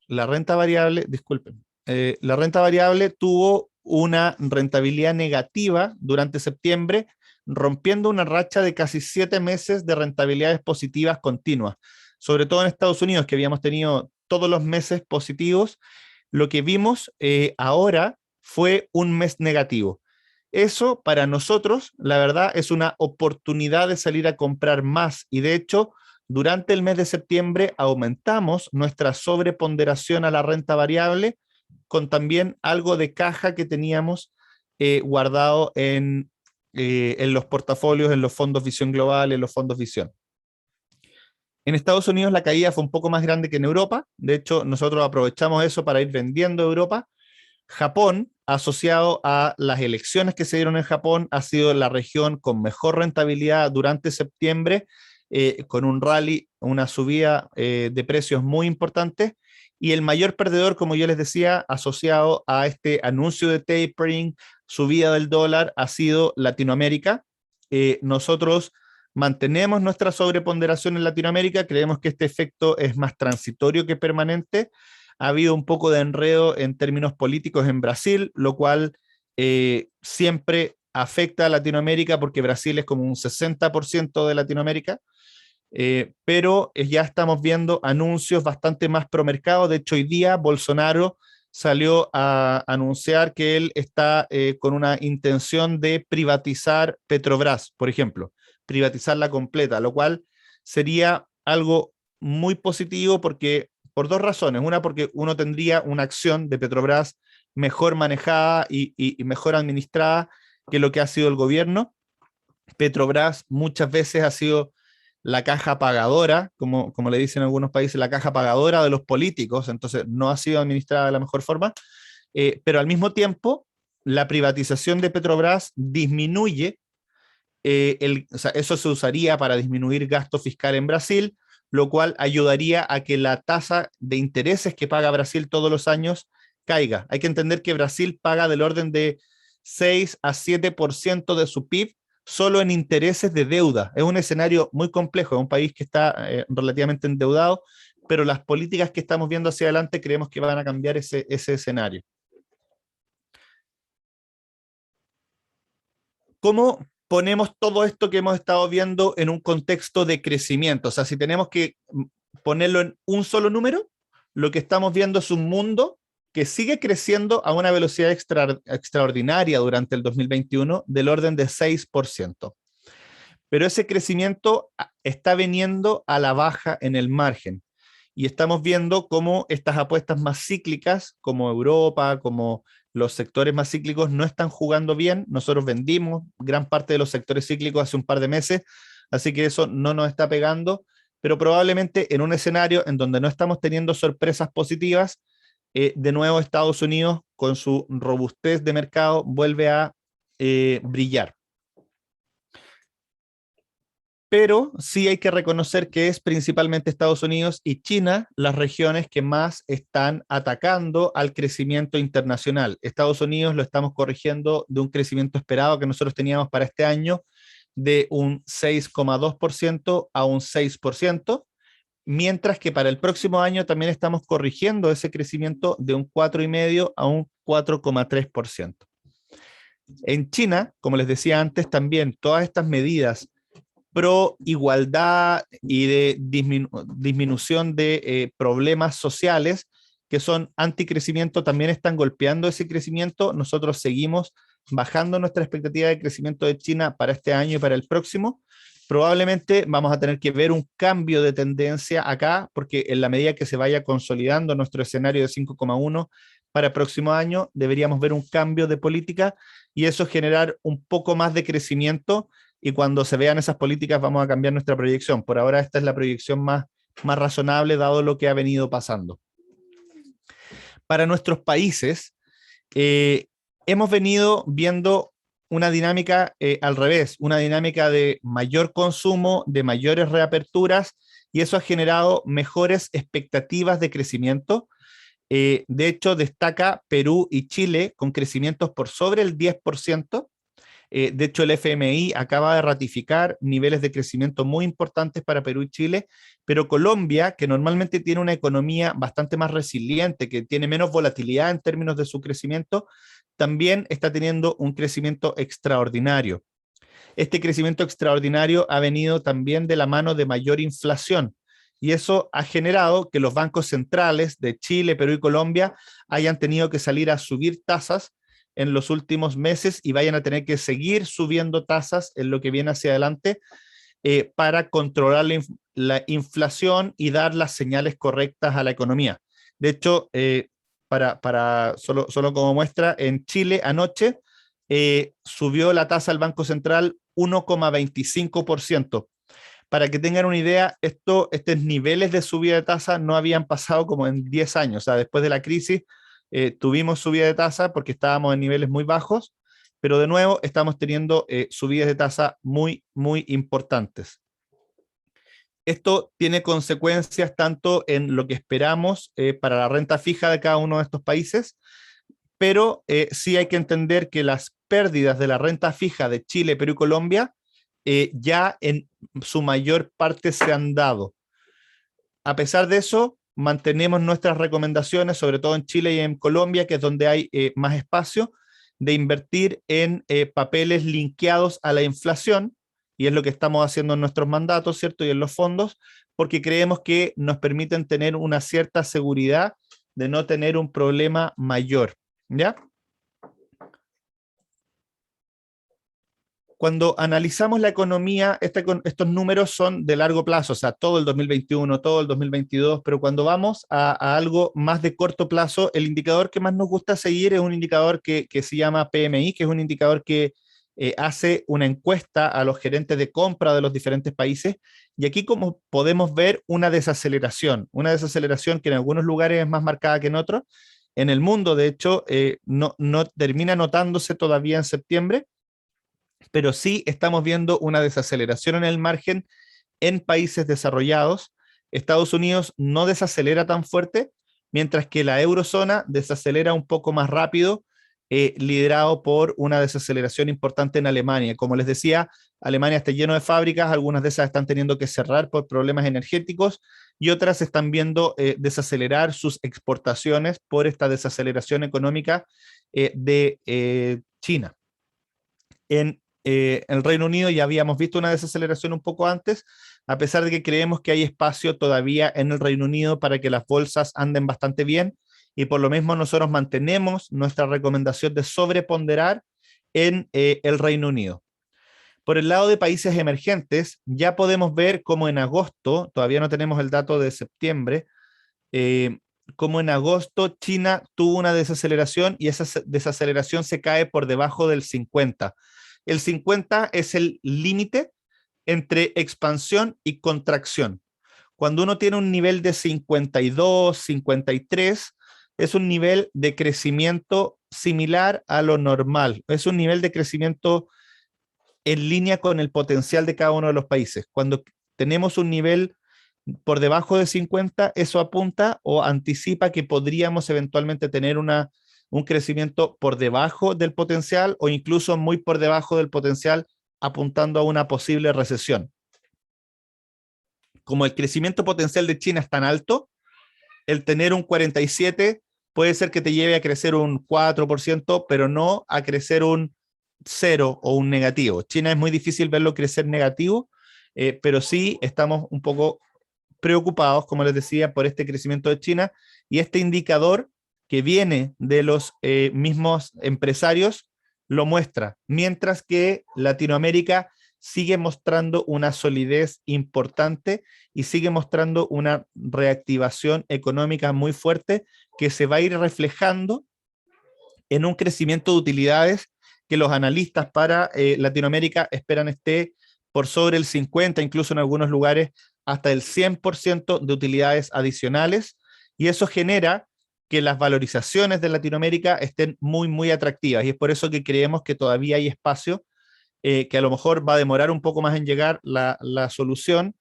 La renta variable, disculpen, la renta variable tuvo una rentabilidad negativa durante septiembre, rompiendo una racha de casi 7 meses de rentabilidades positivas continuas. Sobre todo en Estados Unidos, que habíamos tenido todos los meses positivos, lo que vimos ahora fue un mes negativo. Eso para nosotros, la verdad, es una oportunidad de salir a comprar más y de hecho, durante el mes de septiembre aumentamos nuestra sobreponderación a la renta variable con también algo de caja que teníamos guardado en los portafolios, en los fondos Visión Global, en los fondos Visión. En Estados Unidos la caída fue un poco más grande que en Europa. De hecho, nosotros aprovechamos eso para ir vendiendo Europa. Japón, asociado a las elecciones que se dieron en Japón, ha sido la región con mejor rentabilidad durante septiembre, con un rally, una subida de precios muy importante. Y el mayor perdedor, como yo les decía, asociado a este anuncio de tapering, subida del dólar, ha sido Latinoamérica. Nosotros mantenemos nuestra sobreponderación en Latinoamérica, creemos que este efecto es más transitorio que permanente. Ha habido un poco de enredo en términos políticos en Brasil, lo cual siempre afecta a Latinoamérica porque Brasil es como un 60% de Latinoamérica, pero ya estamos viendo anuncios bastante más pro mercado. De hecho, hoy día Bolsonaro salió a anunciar que él está con una intención de privatizar Petrobras, por ejemplo, privatizarla completa, lo cual sería algo muy positivo porque por dos razones. Una, porque uno tendría una acción de Petrobras mejor manejada y mejor administrada que lo que ha sido el gobierno. Petrobras muchas veces ha sido la caja pagadora, como le dicen en algunos países, la caja pagadora de los políticos, entonces no ha sido administrada de la mejor forma, pero al mismo tiempo la privatización de Petrobras disminuye, o sea, eso se usaría para disminuir gasto fiscal en Brasil, lo cual ayudaría a que la tasa de intereses que paga Brasil todos los años caiga. Hay que entender que Brasil paga del orden de 6 a 7% de su PIB solo en intereses de deuda. Es un escenario muy complejo, es un país que está relativamente endeudado, pero las políticas que estamos viendo hacia adelante creemos que van a cambiar ese escenario. ¿Cómo ponemos todo esto que hemos estado viendo en un contexto de crecimiento? O sea, si tenemos que ponerlo en un solo número, lo que estamos viendo es un mundo que sigue creciendo a una velocidad extraordinaria durante el 2021 del orden de 6%. Pero ese crecimiento está viniendo a la baja en el margen. Y estamos viendo cómo estas apuestas más cíclicas, como Europa, como los sectores más cíclicos, no están jugando bien. Nosotros vendimos gran parte de los sectores cíclicos hace un par de meses, así que eso no nos está pegando, pero probablemente en un escenario en donde no estamos teniendo sorpresas positivas, de nuevo Estados Unidos, con su robustez de mercado, vuelve a brillar. Pero sí hay que reconocer que es principalmente Estados Unidos y China las regiones que más están atacando al crecimiento internacional. Estados Unidos lo estamos corrigiendo de un crecimiento esperado que nosotros teníamos para este año de un 6,2% a un 6%, mientras que para el próximo año también estamos corrigiendo ese crecimiento de un 4,5% a un 4,3%. En China, como les decía antes, también todas estas medidas pro igualdad y de disminución de problemas sociales que son anticrecimiento también están golpeando ese crecimiento. Nosotros seguimos bajando nuestra expectativa de crecimiento de China para este año y para el próximo. Probablemente vamos a tener que ver un cambio de tendencia acá, porque en la medida que se vaya consolidando nuestro escenario de 5,1 para el próximo año, deberíamos ver un cambio de política y eso generar un poco más de crecimiento, y cuando se vean esas políticas vamos a cambiar nuestra proyección. Por ahora esta es la proyección más razonable dado lo que ha venido pasando. Para nuestros países, hemos venido viendo una dinámica al revés, una dinámica de mayor consumo, de mayores reaperturas, y eso ha generado mejores expectativas de crecimiento. De hecho, destaca Perú y Chile con crecimientos por sobre el 10%. De hecho, el FMI acaba de ratificar niveles de crecimiento muy importantes para Perú y Chile, pero Colombia, que normalmente tiene una economía bastante más resiliente, que tiene menos volatilidad en términos de su crecimiento, también está teniendo un crecimiento extraordinario. Este crecimiento extraordinario ha venido también de la mano de mayor inflación, y eso ha generado que los bancos centrales de Chile, Perú y Colombia hayan tenido que salir a subir tasas en los últimos meses y vayan a tener que seguir subiendo tasas en lo que viene hacia adelante, para controlar la inflación y dar las señales correctas a la economía. De hecho, solo como muestra, en Chile anoche subió la tasa del Banco Central 1,25%. Para que tengan una idea, estos niveles de subida de tasa no habían pasado como en 10 años. O sea, después de la crisis tuvimos subida de tasa porque estábamos en niveles muy bajos, pero de nuevo estamos teniendo subidas de tasa muy, muy importantes. Esto tiene consecuencias tanto en lo que esperamos para la renta fija de cada uno de estos países, pero sí hay que entender que las pérdidas de la renta fija de Chile, Perú y Colombia ya en su mayor parte se han dado. A pesar de eso, mantenemos nuestras recomendaciones, sobre todo en Chile y en Colombia, que es donde hay más espacio, de invertir en papeles linkeados a la inflación, y es lo que estamos haciendo en nuestros mandatos, ¿cierto? Y en los fondos, porque creemos que nos permiten tener una cierta seguridad de no tener un problema mayor, ¿ya? Cuando analizamos la economía, estos números son de largo plazo, o sea, todo el 2021, todo el 2022, pero cuando vamos a algo más de corto plazo, el indicador que más nos gusta seguir es un indicador que se llama PMI, que es un indicador que hace una encuesta a los gerentes de compra de los diferentes países, y aquí como podemos ver una desaceleración que en algunos lugares es más marcada que en otros. En el mundo, de hecho, no termina notándose todavía en septiembre, pero sí estamos viendo una desaceleración en el margen en países desarrollados. Estados Unidos no desacelera tan fuerte, mientras que la eurozona desacelera un poco más rápido, liderado por una desaceleración importante en Alemania. Como les decía, Alemania está lleno de fábricas, algunas de esas están teniendo que cerrar por problemas energéticos y otras están viendo desacelerar sus exportaciones por esta desaceleración económica de China. En el Reino Unido ya habíamos visto una desaceleración un poco antes, a pesar de que creemos que hay espacio todavía en el Reino Unido para que las bolsas anden bastante bien, y por lo mismo nosotros mantenemos nuestra recomendación de sobreponderar en el Reino Unido. Por el lado de países emergentes, ya podemos ver cómo en agosto, todavía no tenemos el dato de septiembre, eh, como en agosto China tuvo una desaceleración y esa desaceleración se cae por debajo del 50. El 50 es el límite entre expansión y contracción. Cuando uno tiene un nivel de 52, 53, es un nivel de crecimiento similar a lo normal. Es un nivel de crecimiento en línea con el potencial de cada uno de los países. Cuando tenemos un nivel por debajo de 50, eso apunta o anticipa que podríamos eventualmente tener un crecimiento por debajo del potencial o incluso muy por debajo del potencial, apuntando a una posible recesión. Como el crecimiento potencial de China es tan alto, el tener un 47 puede ser que te lleve a crecer un 4%, pero no a crecer un 0 o un negativo. China es muy difícil verlo crecer negativo, pero sí estamos un poco preocupados, como les decía, por este crecimiento de China, y este indicador que viene de los mismos empresarios lo muestra, mientras que Latinoamérica sigue mostrando una solidez importante y sigue mostrando una reactivación económica muy fuerte que se va a ir reflejando en un crecimiento de utilidades que los analistas para Latinoamérica esperan esté por sobre el 50, incluso en algunos lugares hasta el 100% de utilidades adicionales, y eso genera que las valorizaciones de Latinoamérica estén muy, muy atractivas, y es por eso que creemos que todavía hay espacio, que a lo mejor va a demorar un poco más en llegar la solución,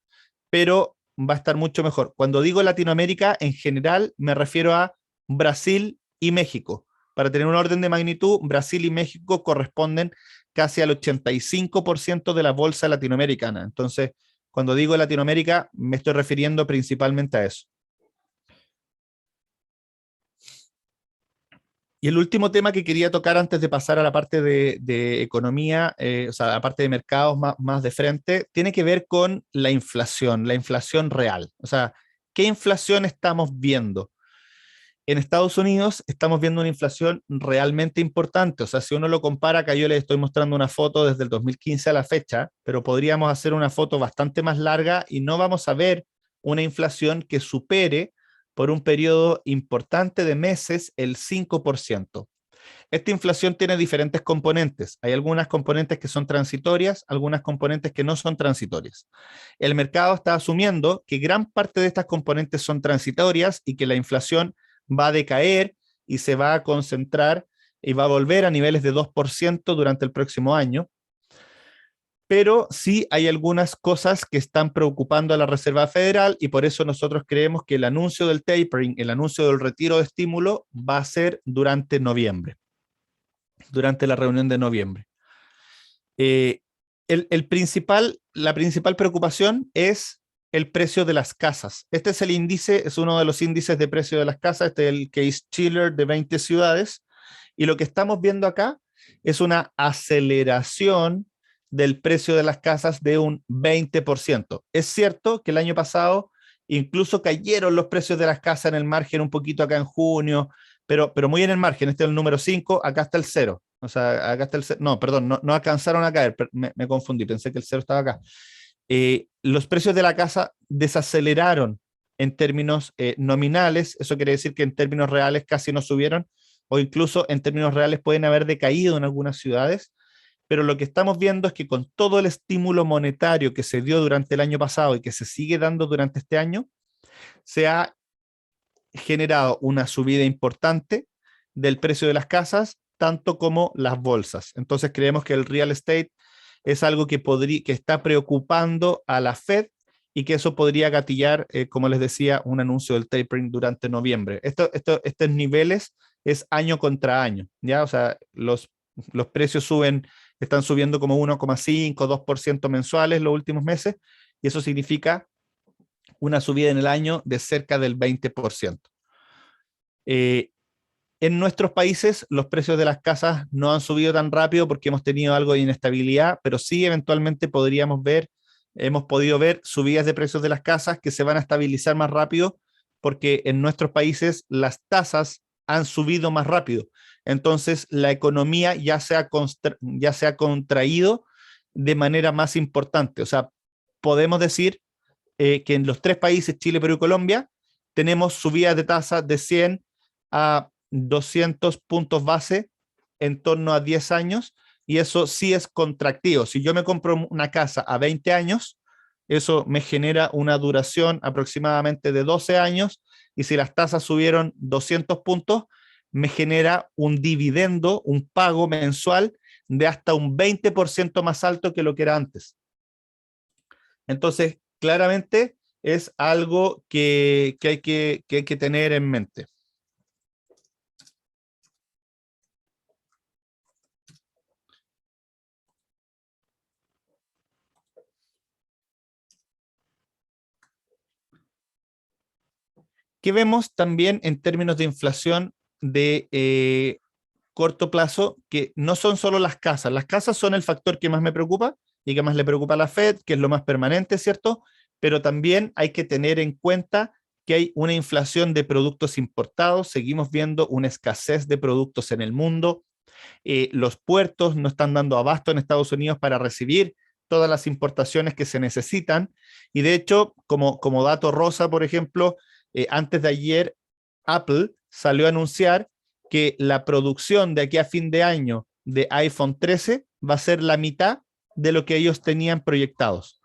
pero va a estar mucho mejor. Cuando digo Latinoamérica, en general me refiero a Brasil y México. Para tener un orden de magnitud, Brasil y México corresponden casi al 85% de la bolsa latinoamericana. Entonces, cuando digo Latinoamérica, me estoy refiriendo principalmente a eso. Y el último tema que quería tocar antes de pasar a la parte de economía, o sea, la parte de mercados más de frente, tiene que ver con la inflación real. O sea, ¿qué inflación estamos viendo? En Estados Unidos estamos viendo una inflación realmente importante. O sea, si uno lo compara, acá yo les estoy mostrando una foto desde el 2015 a la fecha, pero podríamos hacer una foto bastante más larga y no vamos a ver una inflación que supere por un periodo importante de meses el 5%. Esta inflación tiene diferentes componentes. Hay algunas componentes que son transitorias, algunas componentes que no son transitorias. El mercado está asumiendo que gran parte de estas componentes son transitorias y que la inflación va a decaer y se va a concentrar y va a volver a niveles de 2% durante el próximo año. Pero sí hay algunas cosas que están preocupando a la Reserva Federal y por eso nosotros creemos que el anuncio del tapering, el anuncio del retiro de estímulo va a ser durante noviembre, durante la reunión de noviembre. La principal preocupación es el precio de las casas. Este es el índice, es uno de los índices de precio de las casas, este es el Case-Shiller de 20 ciudades, y lo que estamos viendo acá es una aceleración del precio de las casas de un 20%. Es cierto que el año pasado incluso cayeron los precios de las casas en el margen un poquito acá en junio, pero muy en el margen. Este es el número 5, acá está el 0. O sea, acá está el 0. No, perdón, no alcanzaron a caer, me confundí, pensé que el 0 estaba acá. Los precios de la casa desaceleraron en términos nominales, eso quiere decir que en términos reales casi no subieron, o incluso en términos reales pueden haber decaído en algunas ciudades, pero lo que estamos viendo es que con todo el estímulo monetario que se dio durante el año pasado y que se sigue dando durante este año, se ha generado una subida importante del precio de las casas, tanto como las bolsas. Entonces creemos que el real estate es algo que está preocupando a la Fed y que eso podría gatillar, como les decía, un anuncio del tapering durante noviembre. Estos niveles es año contra año, ¿ya? O sea, los precios están subiendo como 1,5, 2% mensuales los últimos meses, y eso significa una subida en el año de cerca del 20%. En nuestros países los precios de las casas no han subido tan rápido porque hemos tenido algo de inestabilidad, pero sí eventualmente hemos podido ver subidas de precios de las casas que se van a estabilizar más rápido porque en nuestros países las tasas han subido más rápido. Entonces la economía ya se ha contraído de manera más importante. O sea, podemos decir que en los tres países, Chile, Perú y Colombia, tenemos subidas de tasas de 100 a 200 puntos base en torno a 10 años, y eso sí es contractivo. Si yo me compro una casa a 20 años, eso me genera una duración aproximadamente de 12 años, y si las tasas subieron 200 puntos, me genera un dividendo, un pago mensual de hasta un 20% más alto que lo que era antes. Entonces, claramente es algo que hay que tener en mente. ¿Qué vemos también en términos de inflación de corto plazo? Que no son solo las casas. Las casas son el factor que más me preocupa y que más le preocupa a la Fed, que es lo más permanente, ¿cierto? Pero también hay que tener en cuenta que hay una inflación de productos importados. Seguimos viendo una escasez de productos en el mundo. Los puertos no están dando abasto en Estados Unidos para recibir todas las importaciones que se necesitan. Y de hecho, como dato rosa, por ejemplo, antes de ayer, Apple salió a anunciar que la producción de aquí a fin de año de iPhone 13 va a ser la mitad de lo que ellos tenían proyectados.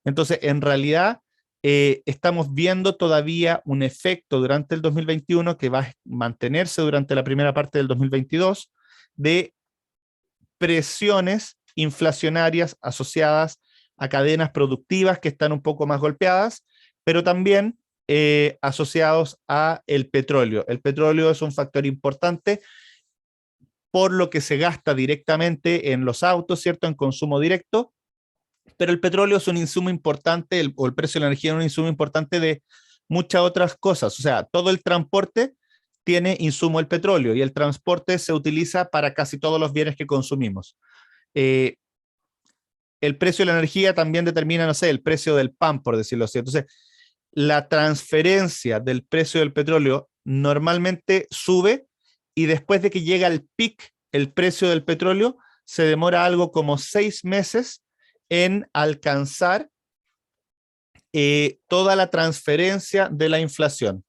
Entonces, en realidad, estamos viendo todavía un efecto durante el 2021 que va a mantenerse durante la primera parte del 2022 de presiones inflacionarias asociadas a cadenas productivas que están un poco más golpeadas, pero también asociados a el petróleo. El petróleo es un factor importante por lo que se gasta directamente en los autos, ¿cierto? En consumo directo, pero el petróleo es un insumo importante, o el precio de la energía es un insumo importante de muchas otras cosas. O sea, todo el transporte tiene insumo el petróleo y el transporte se utiliza para casi todos los bienes que consumimos. Eh, el precio de la energía también determina, no sé, el precio del pan, por decirlo así. Entonces, la transferencia del precio del petróleo normalmente sube y después de que llega al pic el precio del petróleo, se demora algo como 6 meses en alcanzar toda la transferencia de la inflación.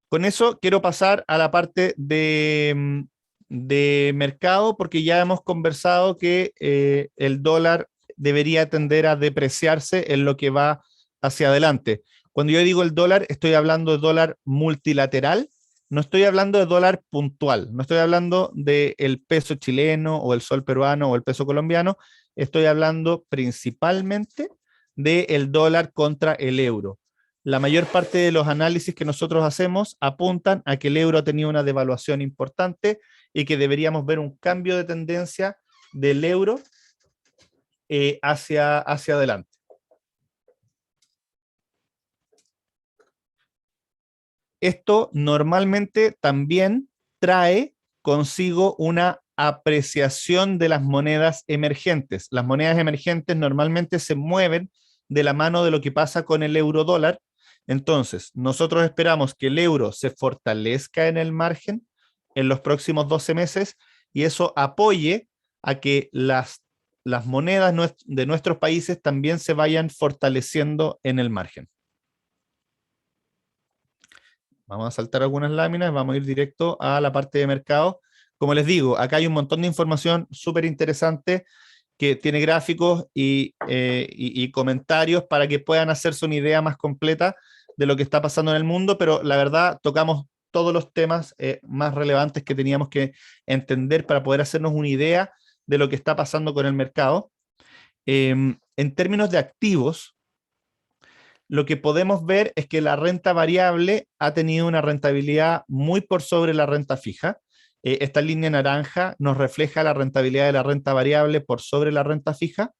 Con eso quiero pasar a la parte de mercado, porque ya hemos conversado que el dólar debería tender a depreciarse en lo que va hacia adelante. Cuando yo digo el dólar, estoy hablando de dólar multilateral, no estoy hablando de dólar puntual, no estoy hablando del peso chileno o el sol peruano o el peso colombiano, estoy hablando principalmente del dólar contra el euro. La mayor parte de los análisis que nosotros hacemos apuntan a que el euro ha tenido una devaluación importante y que deberíamos ver un cambio de tendencia del euro hacia adelante. Esto normalmente también trae consigo una apreciación de las monedas emergentes. Las monedas emergentes normalmente se mueven de la mano de lo que pasa con el euro dólar. Entonces, nosotros esperamos que el euro se fortalezca en el margen en los próximos 12 meses y eso apoye a que las monedas de nuestros países también se vayan fortaleciendo en el margen. Vamos a saltar algunas láminas, vamos a ir directo a la parte de mercado. Como les digo, acá hay un montón de información súper interesante que tiene gráficos y comentarios para que puedan hacerse una idea más completa de lo que está pasando en el mundo, pero la verdad tocamos todos los temas más relevantes que teníamos que entender para poder hacernos una idea de lo que está pasando con el mercado. En términos de activos, lo que podemos ver es que la renta variable ha tenido una rentabilidad muy por sobre la renta fija. Esta línea naranja nos refleja la rentabilidad de la renta variable por sobre la renta fija.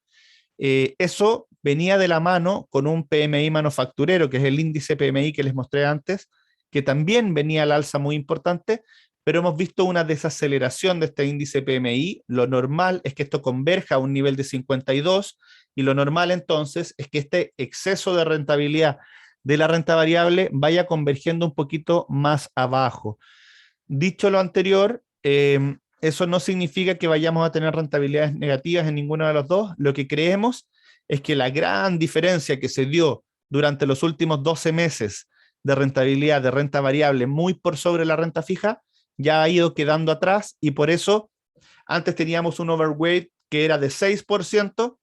Eso venía de la mano con un PMI manufacturero, que es el índice PMI que les mostré antes, que también venía al alza muy importante, pero hemos visto una desaceleración de este índice PMI. Lo normal es que esto converja a un nivel de 52 y lo normal entonces es que este exceso de rentabilidad de la renta variable vaya convergiendo un poquito más abajo. Dicho lo anterior, eso no significa que vayamos a tener rentabilidades negativas en ninguno de los dos. Lo que creemos es que la gran diferencia que se dio durante los últimos 12 meses de rentabilidad de renta variable muy por sobre la renta fija ya ha ido quedando atrás y por eso antes teníamos un overweight que era de 6%,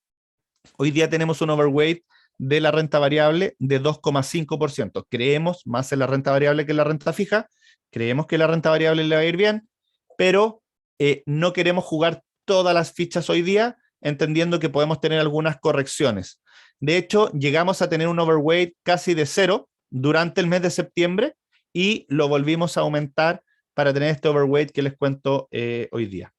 hoy día tenemos un overweight de la renta variable de 2,5%. Creemos más en la renta variable que en la renta fija, creemos que la renta variable le va a ir bien, pero no queremos jugar todas las fichas hoy día, entendiendo que podemos tener algunas correcciones. De hecho, llegamos a tener un overweight casi de 0 durante el mes de septiembre y lo volvimos a aumentar para tener este overweight que les cuento hoy día.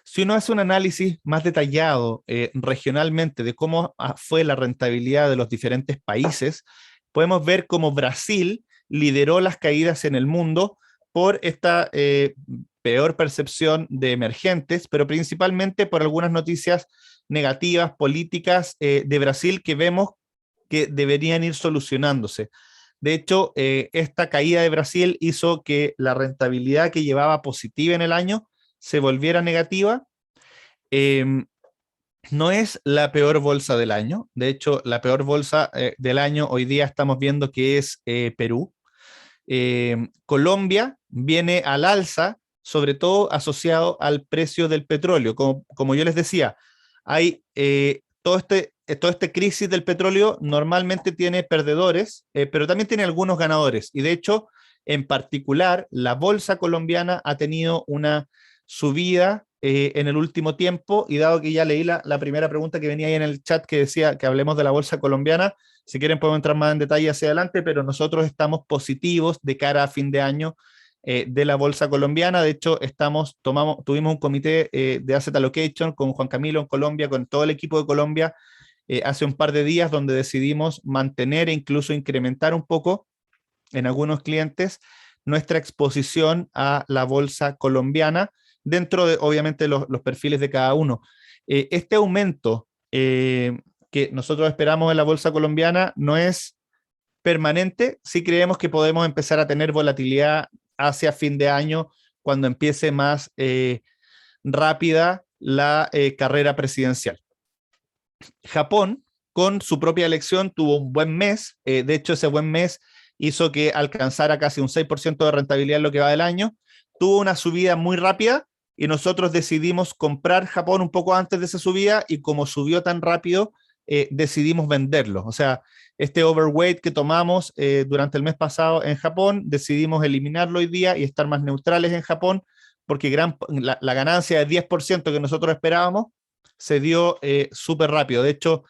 Si uno hace un análisis más detallado regionalmente de cómo fue la rentabilidad de los diferentes países, podemos ver cómo Brasil lideró las caídas en el mundo por esta peor percepción de emergentes, pero principalmente por algunas noticias negativas, políticas de Brasil que vemos que deberían ir solucionándose. De hecho, esta caída de Brasil hizo que la rentabilidad que llevaba positiva en el año se volviera negativa. No es la peor bolsa del año. De hecho, la peor bolsa del año hoy día estamos viendo que es Perú. Colombia viene al alza, sobre todo asociado al precio del petróleo. Como yo les decía, hay todo este crisis del petróleo normalmente tiene perdedores, pero también tiene algunos ganadores. Y de hecho, en particular, la bolsa colombiana ha tenido una subida en el último tiempo, y dado que ya leí la primera pregunta que venía ahí en el chat que decía que hablemos de la bolsa colombiana, si quieren podemos entrar más en detalle hacia adelante, pero nosotros estamos positivos de cara a fin de año de la bolsa colombiana. De hecho, tuvimos un comité de Asset Allocation con Juan Camilo en Colombia, con todo el equipo de Colombia, hace un par de días, donde decidimos mantener e incluso incrementar un poco en algunos clientes nuestra exposición a la bolsa colombiana, dentro de, obviamente, los perfiles de cada uno. Este aumento que nosotros esperamos en la bolsa colombiana no es permanente. Sí creemos que podemos empezar a tener volatilidad hacia fin de año, cuando empiece más rápida la carrera presidencial. Japón, con su propia elección, tuvo un buen mes. De hecho, ese buen mes hizo que alcanzara casi un 6% de rentabilidad en lo que va del año. Tuvo una subida muy rápida y nosotros decidimos comprar Japón un poco antes de esa subida, y como subió tan rápido, decidimos venderlo. O sea, este overweight que tomamos durante el mes pasado en Japón, decidimos eliminarlo hoy día y estar más neutrales en Japón, porque la ganancia de 10% que nosotros esperábamos se dio súper rápido. De hecho,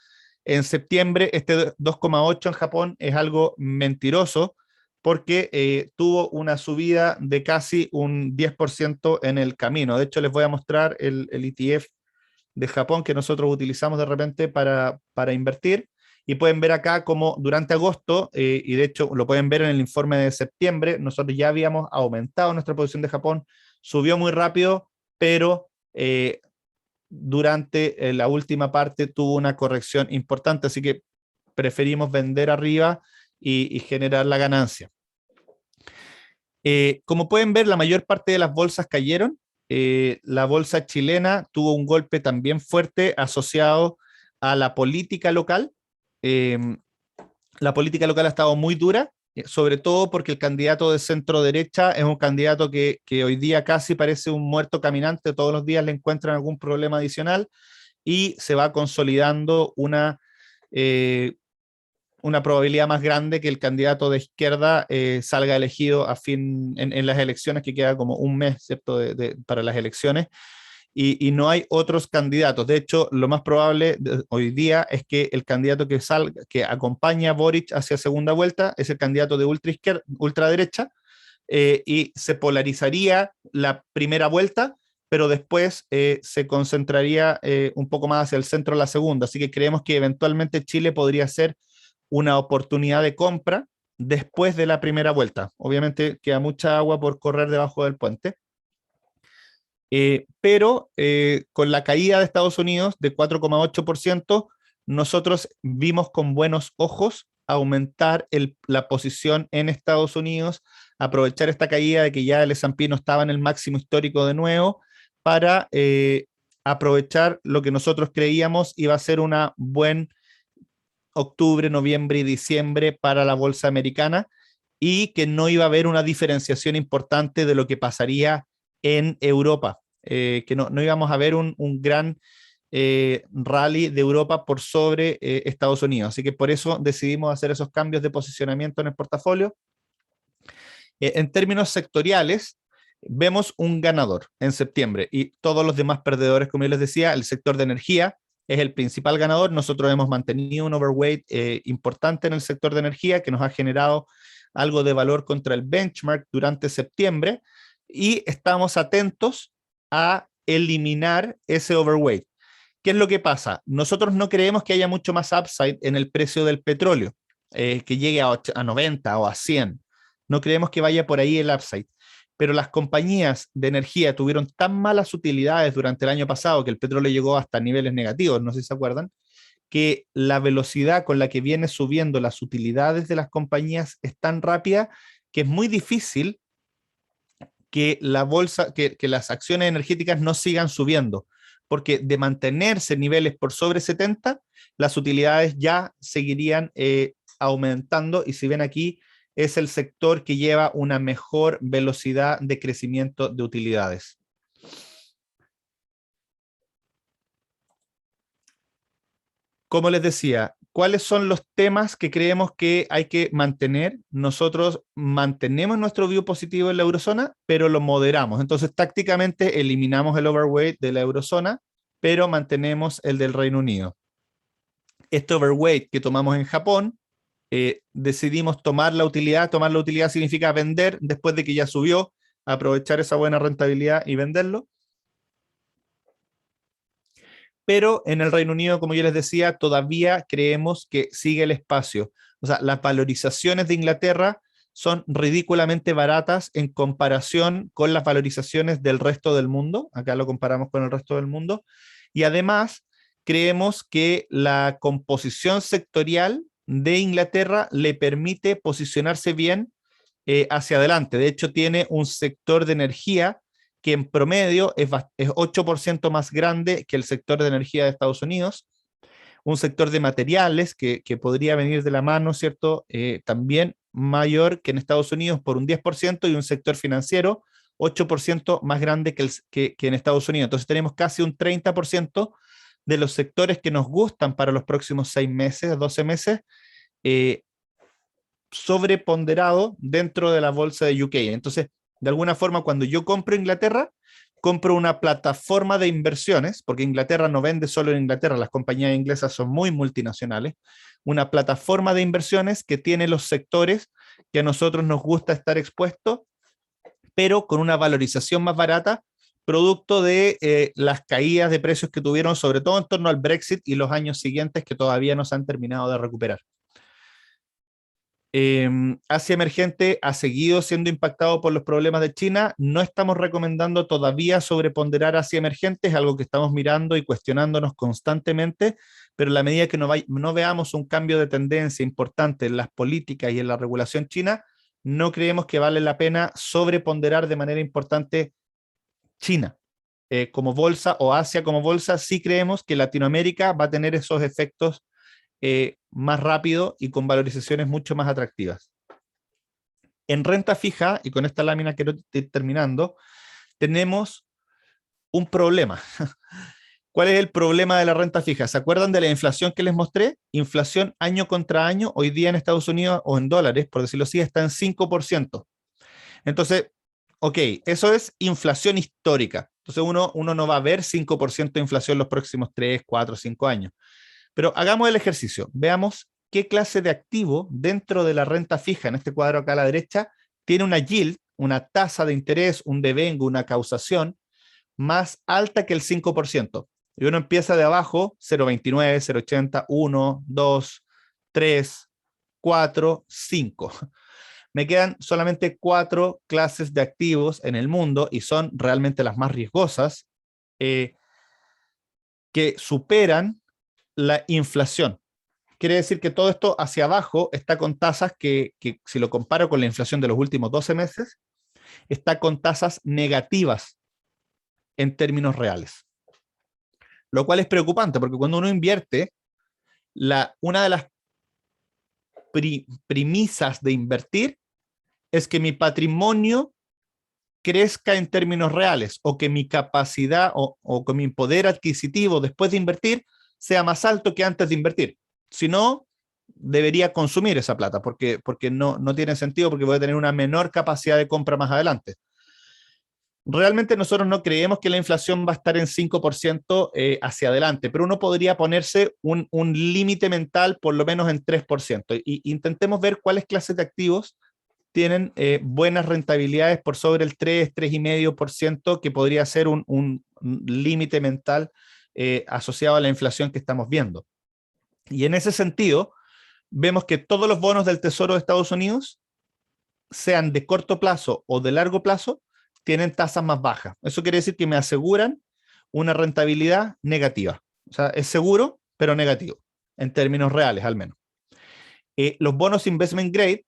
en septiembre este 2,8 en Japón es algo mentiroso, porque tuvo una subida de casi un 10% en el camino. De hecho, les voy a mostrar el ETF de Japón que nosotros utilizamos de repente para invertir, y pueden ver acá como durante agosto, y de hecho lo pueden ver en el informe de septiembre, nosotros ya habíamos aumentado nuestra posición de Japón, subió muy rápido, pero durante la última parte tuvo una corrección importante, así que preferimos vender arriba y generar la ganancia. Como pueden ver, la mayor parte de las bolsas cayeron. La bolsa chilena tuvo un golpe también fuerte asociado a la política local. La política local ha estado muy dura, sobre todo porque el candidato de centro derecha es un candidato que hoy día casi parece un muerto caminante. Todos los días le encuentran algún problema adicional y se va consolidando una probabilidad más grande que el candidato de izquierda salga elegido en las elecciones, que queda como un mes, ¿cierto?, para las elecciones, y no hay otros candidatos. De hecho, lo más probable hoy día es que el candidato que acompaña a Boric hacia segunda vuelta es el candidato de ultraderecha, y se polarizaría la primera vuelta, pero después se concentraría un poco más hacia el centro de la segunda. Así que creemos que eventualmente Chile podría ser una oportunidad de compra después de la primera vuelta. Obviamente queda mucha agua por correr debajo del puente. Pero con la caída de Estados Unidos de 4,8%, nosotros vimos con buenos ojos aumentar la posición en Estados Unidos, aprovechar esta caída de que ya el S&P no estaba en el máximo histórico de nuevo, para aprovechar lo que nosotros creíamos iba a ser una buen octubre, noviembre y diciembre para la bolsa americana, y que no iba a haber una diferenciación importante de lo que pasaría en Europa, que no íbamos a ver un gran rally de Europa por sobre Estados Unidos. Así que por eso decidimos hacer esos cambios de posicionamiento en el portafolio. En términos sectoriales, vemos un ganador en septiembre y todos los demás perdedores, como yo les decía. El sector de energía es el principal ganador. Nosotros hemos mantenido un overweight importante en el sector de energía, que nos ha generado algo de valor contra el benchmark durante septiembre, y estamos atentos a eliminar ese overweight. ¿Qué es lo que pasa? Nosotros no creemos que haya mucho más upside en el precio del petróleo, que llegue a 90 o a 100. No creemos que vaya por ahí el upside. Pero las compañías de energía tuvieron tan malas utilidades durante el año pasado, que el petróleo llegó hasta niveles negativos, no sé si se acuerdan, que la velocidad con la que viene subiendo las utilidades de las compañías es tan rápida que es muy difícil que la bolsa, que las acciones energéticas no sigan subiendo, porque de mantenerse niveles por sobre 70, las utilidades ya seguirían aumentando, y si ven aquí, es el sector que lleva una mejor velocidad de crecimiento de utilidades. Como les decía, ¿cuáles son los temas que creemos que hay que mantener? Nosotros mantenemos nuestro view positivo en la eurozona, pero lo moderamos. Entonces, tácticamente eliminamos el overweight de la eurozona, pero mantenemos el del Reino Unido. Este overweight que tomamos en Japón, decidimos tomar la utilidad. Tomar la utilidad significa vender después de que ya subió, aprovechar esa buena rentabilidad y venderlo. Pero en el Reino Unido, como yo les decía, todavía creemos que sigue el espacio. O sea, las valorizaciones de Inglaterra son ridículamente baratas en comparación con las valorizaciones del resto del mundo. Acá lo comparamos con el resto del mundo. Y además, creemos que la composición sectorial de Inglaterra le permite posicionarse bien hacia adelante. De hecho, tiene un sector de energía que en promedio es 8% más grande que el sector de energía de Estados Unidos, un sector de materiales que podría venir de la mano, ¿cierto? También mayor que en Estados Unidos por un 10%, y un sector financiero 8% más grande que en Estados Unidos. Entonces tenemos casi un 30% de los sectores que nos gustan para los próximos 6 meses, 12 meses, sobreponderado dentro de la bolsa de UK. Entonces, de alguna forma, cuando yo compro Inglaterra, compro una plataforma de inversiones, porque Inglaterra no vende solo en Inglaterra, las compañías inglesas son muy multinacionales, una plataforma de inversiones que tiene los sectores que a nosotros nos gusta estar expuestos, pero con una valorización más barata, producto de las caídas de precios que tuvieron, sobre todo en torno al Brexit y los años siguientes, que todavía no se han terminado de recuperar. Asia emergente ha seguido siendo impactado por los problemas de China. No estamos recomendando todavía sobreponderar Asia emergente, es algo que estamos mirando y cuestionándonos constantemente, pero a la medida que no veamos un cambio de tendencia importante en las políticas y en la regulación china, no creemos que vale la pena sobreponderar de manera importante China como bolsa, o Asia como bolsa. Sí creemos que Latinoamérica va a tener esos efectos más rápido y con valorizaciones mucho más atractivas. En renta fija, y con esta lámina quiero ir terminando, tenemos un problema. ¿Cuál es el problema de la renta fija? ¿Se acuerdan de la inflación que les mostré? Inflación año contra año, hoy día en Estados Unidos, o en dólares, por decirlo así, está en 5%. Entonces, ok, eso es inflación histórica. Entonces uno no va a ver 5% de inflación los próximos 3, 4, 5 años. Pero hagamos el ejercicio, veamos qué clase de activo dentro de la renta fija, en este cuadro acá a la derecha, tiene una yield, una tasa de interés, un devengo, una causación más alta que el 5%. Y uno empieza de abajo, 0,29, 0,80, 1, 2, 3, 4, 5. Me quedan solamente 4 clases de activos en el mundo y son realmente las más riesgosas, que superan la inflación. Quiere decir que todo esto hacia abajo está con tasas que si lo comparo con la inflación de los últimos 12 meses, está con tasas negativas en términos reales. Lo cual es preocupante, porque cuando uno invierte, una de las premisas de invertir es que mi patrimonio crezca en términos reales, o que mi capacidad o que mi poder adquisitivo después de invertir sea más alto que antes de invertir. Si no, debería consumir esa plata, porque no tiene sentido, porque voy a tener una menor capacidad de compra más adelante. Realmente nosotros no creemos que la inflación va a estar en 5% hacia adelante, pero uno podría ponerse un límite mental por lo menos en 3%. Y intentemos ver cuáles clases de activos tienen buenas rentabilidades por sobre el 3, 3,5%, que podría ser un límite mental asociado a la inflación que estamos viendo. Y en ese sentido, vemos que todos los bonos del Tesoro de Estados Unidos, sean de corto plazo o de largo plazo, tienen tasas más bajas. Eso quiere decir que me aseguran una rentabilidad negativa. O sea, es seguro, pero negativo, en términos reales al menos. Los bonos investment grade,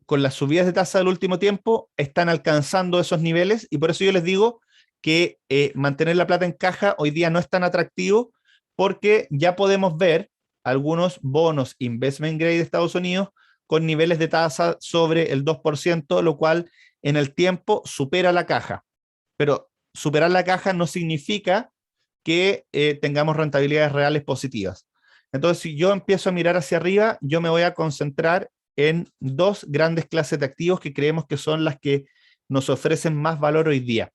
con las subidas de tasa del último tiempo, están alcanzando esos niveles, y por eso yo les digo que mantener la plata en caja hoy día no es tan atractivo, porque ya podemos ver algunos bonos investment grade de Estados Unidos con niveles de tasa sobre el 2%, lo cual en el tiempo supera la caja. Pero superar la caja no significa que tengamos rentabilidades reales positivas. Entonces, si yo empiezo a mirar hacia arriba, yo me voy a concentrar en 2 grandes clases de activos que creemos que son las que nos ofrecen más valor hoy día.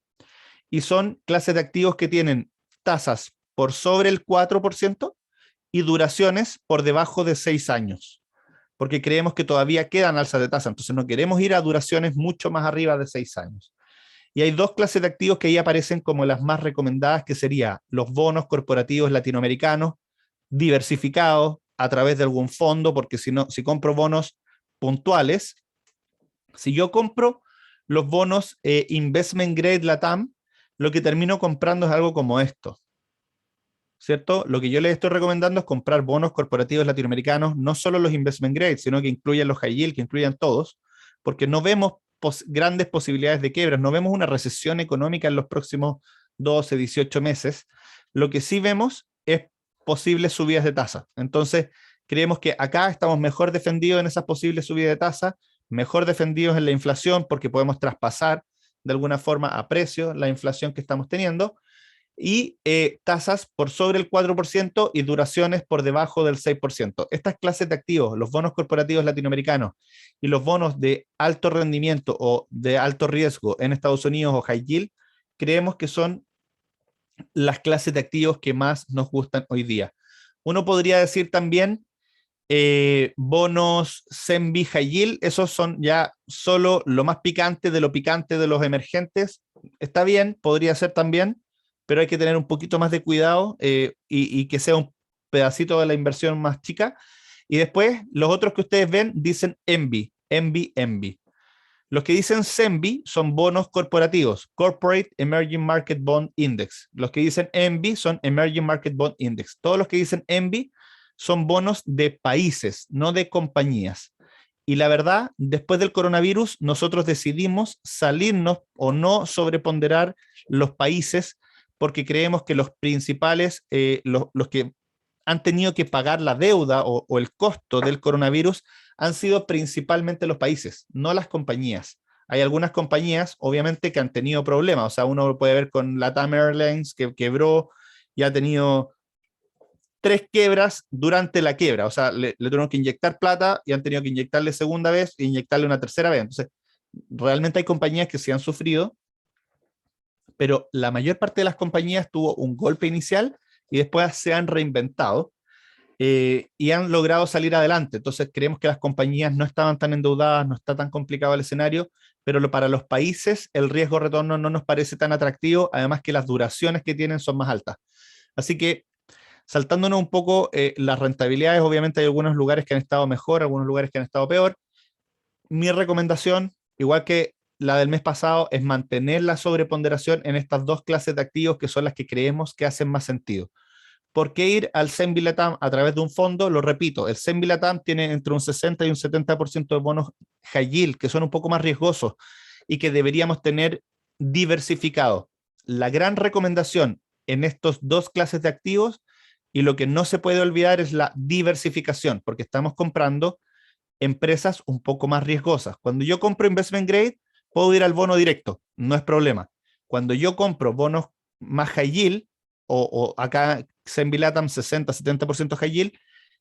Y son clases de activos que tienen tasas por sobre el 4% y duraciones por debajo de 6 años, porque creemos que todavía quedan alzas de tasa, entonces no queremos ir a duraciones mucho más arriba de 6 años. Y hay 2 clases de activos que ahí aparecen como las más recomendadas, que serían los bonos corporativos latinoamericanos, diversificados a través de algún fondo, porque si compro bonos puntuales, si yo compro los bonos Investment Grade Latam, lo que termino comprando es algo como esto, ¿cierto? Lo que yo les estoy recomendando es comprar bonos corporativos latinoamericanos, no solo los Investment Grade, sino que incluyan los High Yield, que incluyan todos, porque no vemos grandes posibilidades de quiebras, no vemos una recesión económica en los próximos 12, 18 meses. Lo que sí vemos es posibles subidas de tasa. Entonces, creemos que acá estamos mejor defendidos en esas posibles subidas de tasa, mejor defendidos en la inflación, porque podemos traspasar de alguna forma a precio la inflación que estamos teniendo, y tasas por sobre el 4% y duraciones por debajo del 6%. Estas clases de activos, los bonos corporativos latinoamericanos y los bonos de alto rendimiento o de alto riesgo en Estados Unidos o high yield, creemos que son las clases de activos que más nos gustan hoy día. Uno podría decir también bonos CENBI High Yield, esos son ya solo lo más picante de lo picante de los emergentes. Está bien, podría ser también, pero hay que tener un poquito más de cuidado y que sea un pedacito de la inversión más chica. Y después, los otros que ustedes ven dicen ENVI. Los que dicen CENBI son bonos corporativos, Corporate Emerging Market Bond Index. Los que dicen ENVI son Emerging Market Bond Index. Todos los que dicen ENVI son bonos de países, no de compañías. Y la verdad, después del coronavirus, nosotros decidimos salirnos o no sobreponderar los países, porque creemos que los principales, los que han tenido que pagar la deuda o el costo del coronavirus han sido principalmente los países, no las compañías. Hay algunas compañías, obviamente, que han tenido problemas. O sea, uno lo puede ver con LATAM Airlines, que quebró y ha tenido 3 quiebras durante la quiebra. O sea, le tuvieron que inyectar plata y han tenido que inyectarle segunda vez e inyectarle una tercera vez. Entonces, realmente hay compañías que sí han sufrido, pero la mayor parte de las compañías tuvo un golpe inicial y después se han reinventado. y han logrado salir adelante. Entonces creemos que las compañías no estaban tan endeudadas, no está tan complicado el escenario, pero para los países el riesgo retorno no nos parece tan atractivo, además que las duraciones que tienen son más altas. Así que saltándonos un poco las rentabilidades, obviamente hay algunos lugares que han estado mejor, algunos lugares que han estado peor. Mi recomendación, igual que la del mes pasado, es mantener la sobreponderación en estas dos clases de activos que son las que creemos que hacen más sentido. ¿Por qué ir al CENVI LATAM a través de un fondo? Lo repito, el CENVI LATAM tiene entre un 60 y un 70% de bonos high yield, que son un poco más riesgosos y que deberíamos tener diversificados. La gran recomendación en estos dos clases de activos, y lo que no se puede olvidar, es la diversificación, porque estamos comprando empresas un poco más riesgosas. Cuando yo compro investment grade, puedo ir al bono directo, no es problema. Cuando yo compro bonos más high yield, o acá CENVI LATAM 60-70% high yield,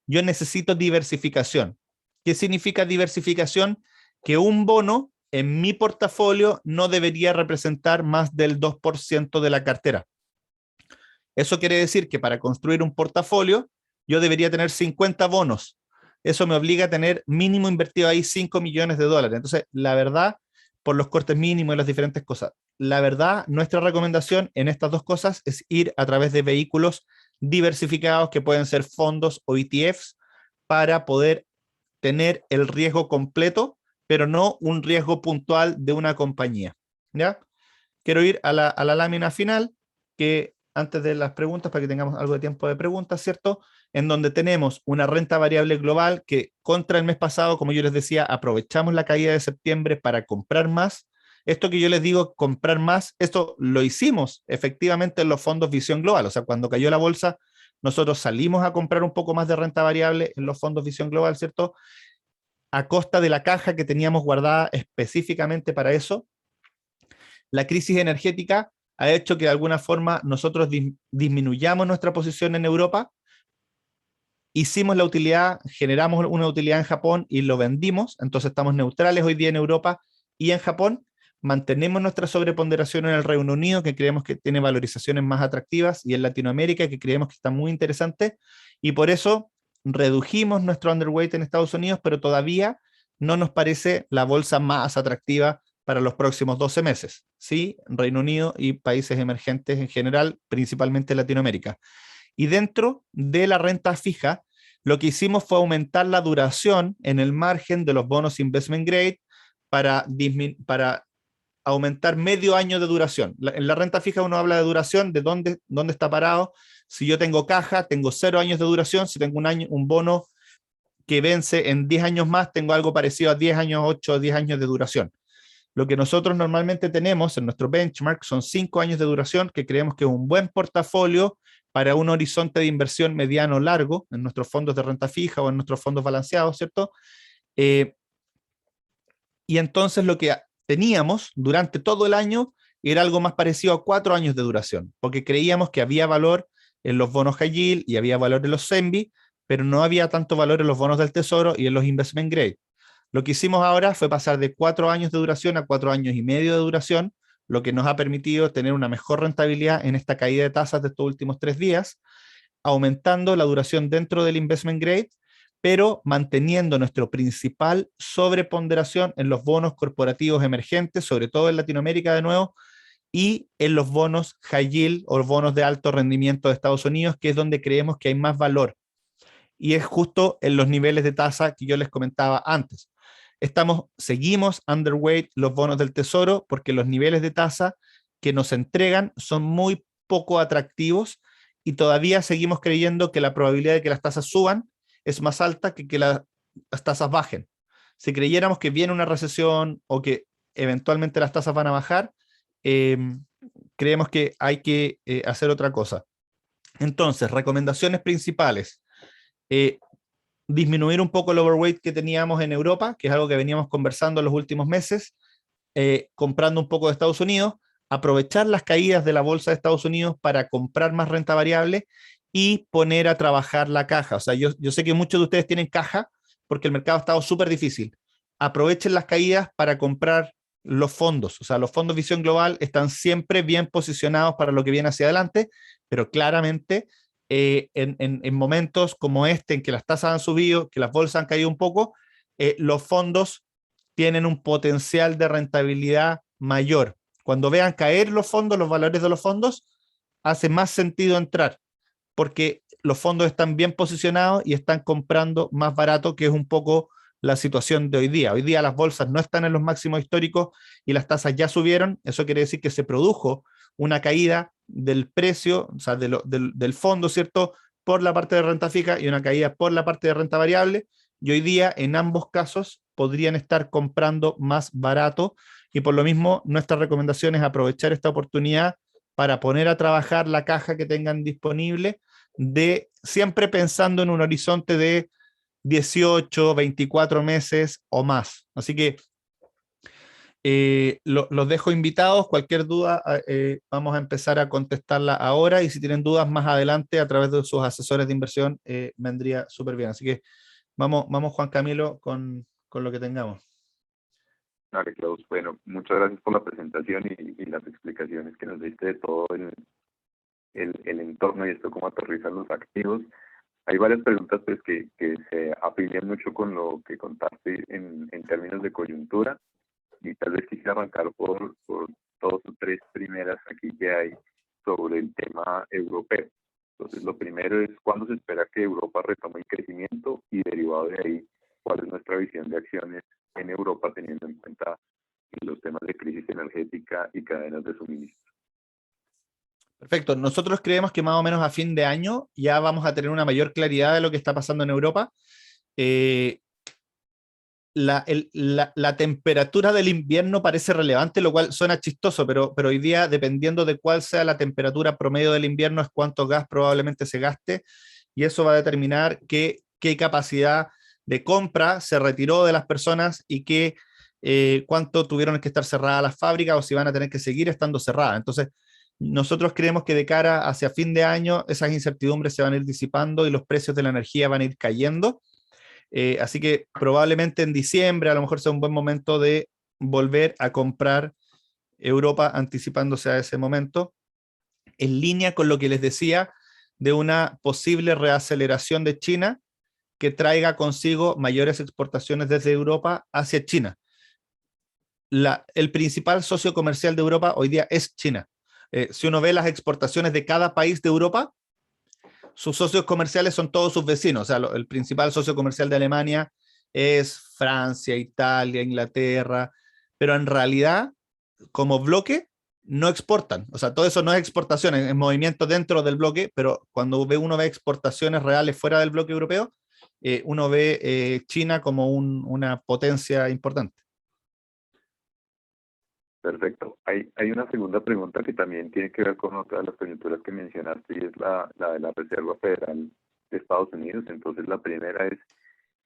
yo necesito diversificación. ¿Qué significa diversificación? Que un bono en mi portafolio no debería representar más del 2% de la cartera. Eso quiere decir que para construir un portafolio, yo debería tener 50 bonos. Eso me obliga a tener mínimo invertido ahí 5 millones de dólares. Entonces, la verdad, por los cortes mínimos y las diferentes cosas, la verdad, nuestra recomendación en estas dos cosas es ir a través de vehículos diversificados que pueden ser fondos o ETFs para poder tener el riesgo completo, pero no un riesgo puntual de una compañía. ¿Ya? Quiero ir a la lámina final, que antes de las preguntas, para que tengamos algo de tiempo de preguntas, ¿cierto? En donde tenemos una renta variable global que contra el mes pasado, como yo les decía, aprovechamos la caída de septiembre para comprar más. Esto que yo les digo, comprar más, esto lo hicimos efectivamente en los fondos Visión Global. O sea, cuando cayó la bolsa, nosotros salimos a comprar un poco más de renta variable en los fondos Visión Global, ¿cierto? A costa de la caja que teníamos guardada específicamente para eso. La crisis energética ha hecho que de alguna forma nosotros disminuyamos nuestra posición en Europa, hicimos la utilidad, generamos una utilidad en Japón y lo vendimos, entonces estamos neutrales hoy día en Europa y en Japón, mantenemos nuestra sobreponderación en el Reino Unido, que creemos que tiene valorizaciones más atractivas, y en Latinoamérica, que creemos que está muy interesante, y por eso redujimos nuestro underweight en Estados Unidos, pero todavía no nos parece la bolsa más atractiva para los próximos 12 meses, ¿sí? Reino Unido y países emergentes en general, principalmente Latinoamérica. Y dentro de la renta fija, lo que hicimos fue aumentar la duración en el margen de los bonos investment grade para aumentar medio año de duración. En la renta fija uno habla de duración, de dónde está parado. Si yo tengo caja, tengo 0 años de duración. Si tengo un bono que vence en 10 años más, tengo algo parecido a 10 años, 8 o 10 años de duración. Lo que nosotros normalmente tenemos en nuestro benchmark son 5 años de duración, que creemos que es un buen portafolio para un horizonte de inversión mediano largo en nuestros fondos de renta fija o en nuestros fondos balanceados, ¿cierto? Y entonces lo que teníamos durante todo el año era algo más parecido a 4 años de duración, porque creíamos que había valor en los bonos high yield y había valor en los CENVI, pero no había tanto valor en los bonos del tesoro y en los investment grade. Lo que hicimos ahora fue pasar de 4 años de duración a 4 años y medio de duración, lo que nos ha permitido tener una mejor rentabilidad en esta caída de tasas de estos últimos 3 días, aumentando la duración dentro del investment grade, pero manteniendo nuestro principal sobreponderación en los bonos corporativos emergentes, sobre todo en Latinoamérica de nuevo, y en los bonos high yield o bonos de alto rendimiento de Estados Unidos, que es donde creemos que hay más valor. Y es justo en los niveles de tasa que yo les comentaba antes. Seguimos underweight los bonos del tesoro porque los niveles de tasa que nos entregan son muy poco atractivos y todavía seguimos creyendo que la probabilidad de que las tasas suban es más alta que las tasas bajen. Si creyéramos que viene una recesión o que eventualmente las tasas van a bajar, creemos que hay que hacer otra cosa. Entonces, recomendaciones principales. Disminuir un poco el overweight que teníamos en Europa, que es algo que veníamos conversando en los últimos meses, comprando un poco de Estados Unidos, aprovechar las caídas de la bolsa de Estados Unidos para comprar más renta variable y poner a trabajar la caja. O sea, yo sé que muchos de ustedes tienen caja porque el mercado ha estado súper difícil. Aprovechen las caídas para comprar los fondos. O sea, los fondos Visión Global están siempre bien posicionados para lo que viene hacia adelante, pero claramente en momentos como este, en que las tasas han subido, que las bolsas han caído un poco, los fondos tienen un potencial de rentabilidad mayor. Cuando vean caer los fondos, los valores de los fondos, hace más sentido entrar, porque los fondos están bien posicionados y están comprando más barato, que es un poco la situación de hoy día. Hoy día las bolsas no están en los máximos históricos y las tasas ya subieron. Eso quiere decir que se produjo una caída del precio, o sea, del fondo, ¿cierto? Por la parte de renta fija y una caída por la parte de renta variable. Y hoy día, en ambos casos, podrían estar comprando más barato. Y por lo mismo, nuestra recomendación es aprovechar esta oportunidad para poner a trabajar la caja que tengan disponible, de siempre pensando en un horizonte de 18, 24 meses o más. Así que los dejo invitados. Cualquier duda, vamos a empezar a contestarla ahora, y si tienen dudas más adelante a través de sus asesores de inversión, vendría súper bien. Así que vamos Juan Camilo, con lo que tengamos. Vale, Klaus. Bueno, muchas gracias por la presentación y las explicaciones que nos diste de todo el entorno y esto, cómo aterrizar los activos. Hay varias preguntas pues que se afilian mucho con lo que contaste en términos de coyuntura, y tal vez quisiera arrancar por dos o tres primeras aquí que hay sobre el tema europeo. Entonces, lo primero es cuándo se espera que Europa retome el crecimiento, y derivado de ahí, cuál es nuestra visión de acciones en Europa, teniendo en cuenta los temas de crisis energética y cadenas de suministro. Perfecto. Nosotros creemos que más o menos a fin de año ya vamos a tener una mayor claridad de lo que está pasando en Europa. Eh, la temperatura del invierno parece relevante, lo cual suena chistoso, pero hoy día, dependiendo de cuál sea la temperatura promedio del invierno, es cuánto gas probablemente se gaste, y eso va a determinar qué capacidad de compra se retiró de las personas, y cuánto tuvieron que estar cerradas las fábricas, o si van a tener que seguir estando cerradas. Entonces, nosotros creemos que de cara hacia fin de año esas incertidumbres se van a ir disipando y los precios de la energía van a ir cayendo. Así que probablemente en diciembre a lo mejor sea un buen momento de volver a comprar Europa, anticipándose a ese momento, en línea con lo que les decía de una posible reaceleración de China, que traiga consigo mayores exportaciones desde Europa hacia China. El principal socio comercial de Europa hoy día es China. Si uno ve las exportaciones de cada país de Europa, sus socios comerciales son todos sus vecinos. O sea, el principal socio comercial de Alemania es Francia, Italia, Inglaterra, pero en realidad, como bloque, no exportan. O sea, todo eso no es exportación, es movimiento dentro del bloque, pero cuando uno ve exportaciones reales fuera del bloque europeo, uno ve China como una potencia importante. Perfecto. Hay una segunda pregunta que también tiene que ver con otra de las coyunturas que mencionaste, y es la de la Reserva Federal de Estados Unidos. Entonces, la primera es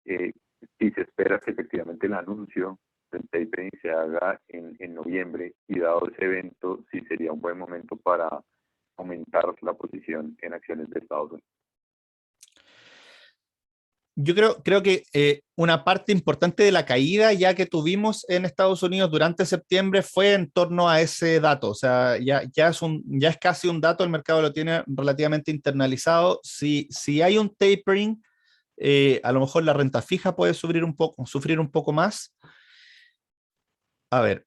eh, si se espera que efectivamente el anuncio del tapering se haga en noviembre, y dado ese evento, si sería un buen momento para aumentar la posición en acciones de Estados Unidos. Yo creo que una parte importante de la caída ya que tuvimos en Estados Unidos durante septiembre fue en torno a ese dato. O sea, ya es casi un dato, el mercado lo tiene relativamente internalizado. Si hay un tapering, a lo mejor la renta fija puede sufrir un poco más. A ver,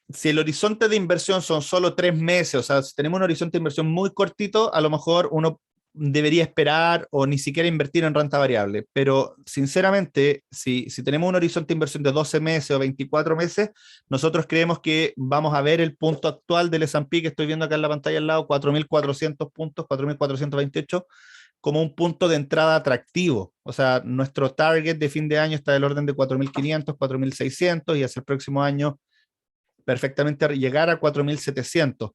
si el horizonte de inversión son solo 3 meses, o sea, si tenemos un horizonte de inversión muy cortito, a lo mejor uno debería esperar o ni siquiera invertir en renta variable. Pero sinceramente, si tenemos un horizonte de inversión de 12 meses o 24 meses, nosotros creemos que vamos a ver el punto actual del S&P que estoy viendo acá en la pantalla al lado, 4.400 puntos, 4.428, como un punto de entrada atractivo. O sea, nuestro target de fin de año está del orden de 4.500, 4.600, y hacia el próximo año perfectamente llegar a 4.700.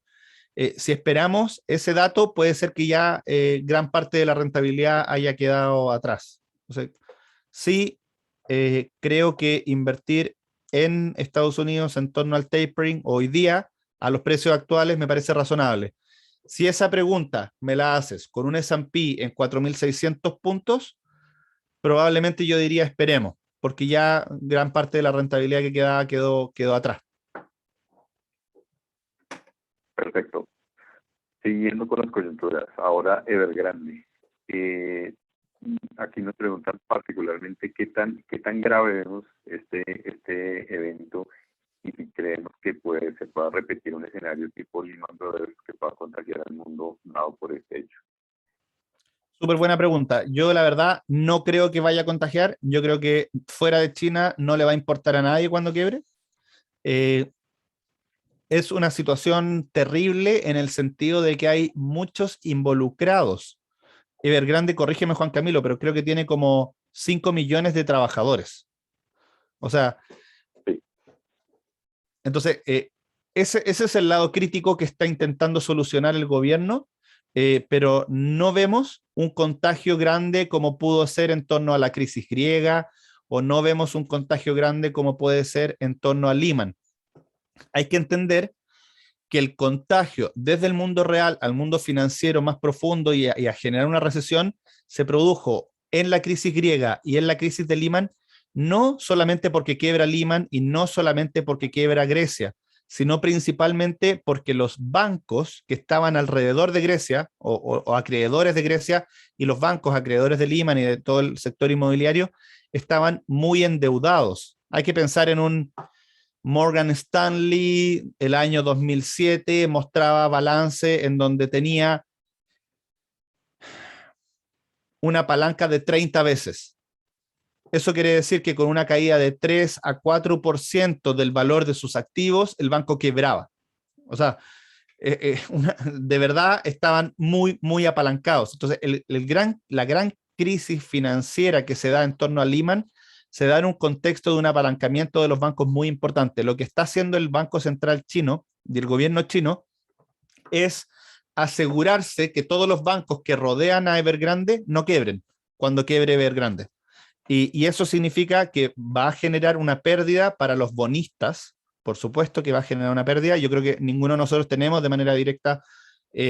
Si esperamos ese dato, puede ser que ya gran parte de la rentabilidad haya quedado atrás. O sea, sí, creo que invertir en Estados Unidos en torno al tapering hoy día, a los precios actuales, me parece razonable. Si esa pregunta me la haces con un S&P en 4.600 puntos, probablemente yo diría esperemos, porque ya gran parte de la rentabilidad que quedaba quedó atrás. Perfecto. Siguiendo con las coyunturas, ahora Evergrande. aquí nos preguntan particularmente qué tan grave vemos este evento y si creemos que se pueda repetir un escenario tipo Lehman Brothers que pueda contagiar al mundo dado por este hecho. Súper buena pregunta. Yo la verdad no creo que vaya a contagiar. Yo creo que fuera de China no le va a importar a nadie cuando quiebre. Eh, es una situación terrible en el sentido de que hay muchos involucrados. Evergrande, corrígeme Juan Camilo, pero creo que tiene como 5 millones de trabajadores. O sea, Sí. entonces, ese es el lado crítico que está intentando solucionar el gobierno, pero no vemos un contagio grande como pudo ser en torno a la crisis griega, o no vemos un contagio grande como puede ser en torno a Lehman. Hay que entender que el contagio desde el mundo real al mundo financiero más profundo y a generar una recesión se produjo en la crisis griega y en la crisis de Lehman, no solamente porque quiebra Lehman y no solamente porque quiebra Grecia, sino principalmente porque los bancos que estaban alrededor de Grecia o acreedores de Grecia y los bancos acreedores de Lehman y de todo el sector inmobiliario estaban muy endeudados. Hay que pensar en un Morgan Stanley, el año 2007, mostraba balance en donde tenía una palanca de 30 veces. Eso quiere decir que con una caída de 3 a 4% del valor de sus activos, el banco quebraba. O sea, de verdad estaban muy, muy apalancados. Entonces, la gran crisis financiera que se da en torno a Lehman se da en un contexto de un apalancamiento de los bancos muy importante. Lo que está haciendo el Banco Central chino y el gobierno chino es asegurarse que todos los bancos que rodean a Evergrande no quiebren cuando quiebre Evergrande. Y eso significa que va a generar una pérdida para los bonistas, por supuesto que va a generar una pérdida. Yo creo que ninguno de nosotros tenemos de manera directa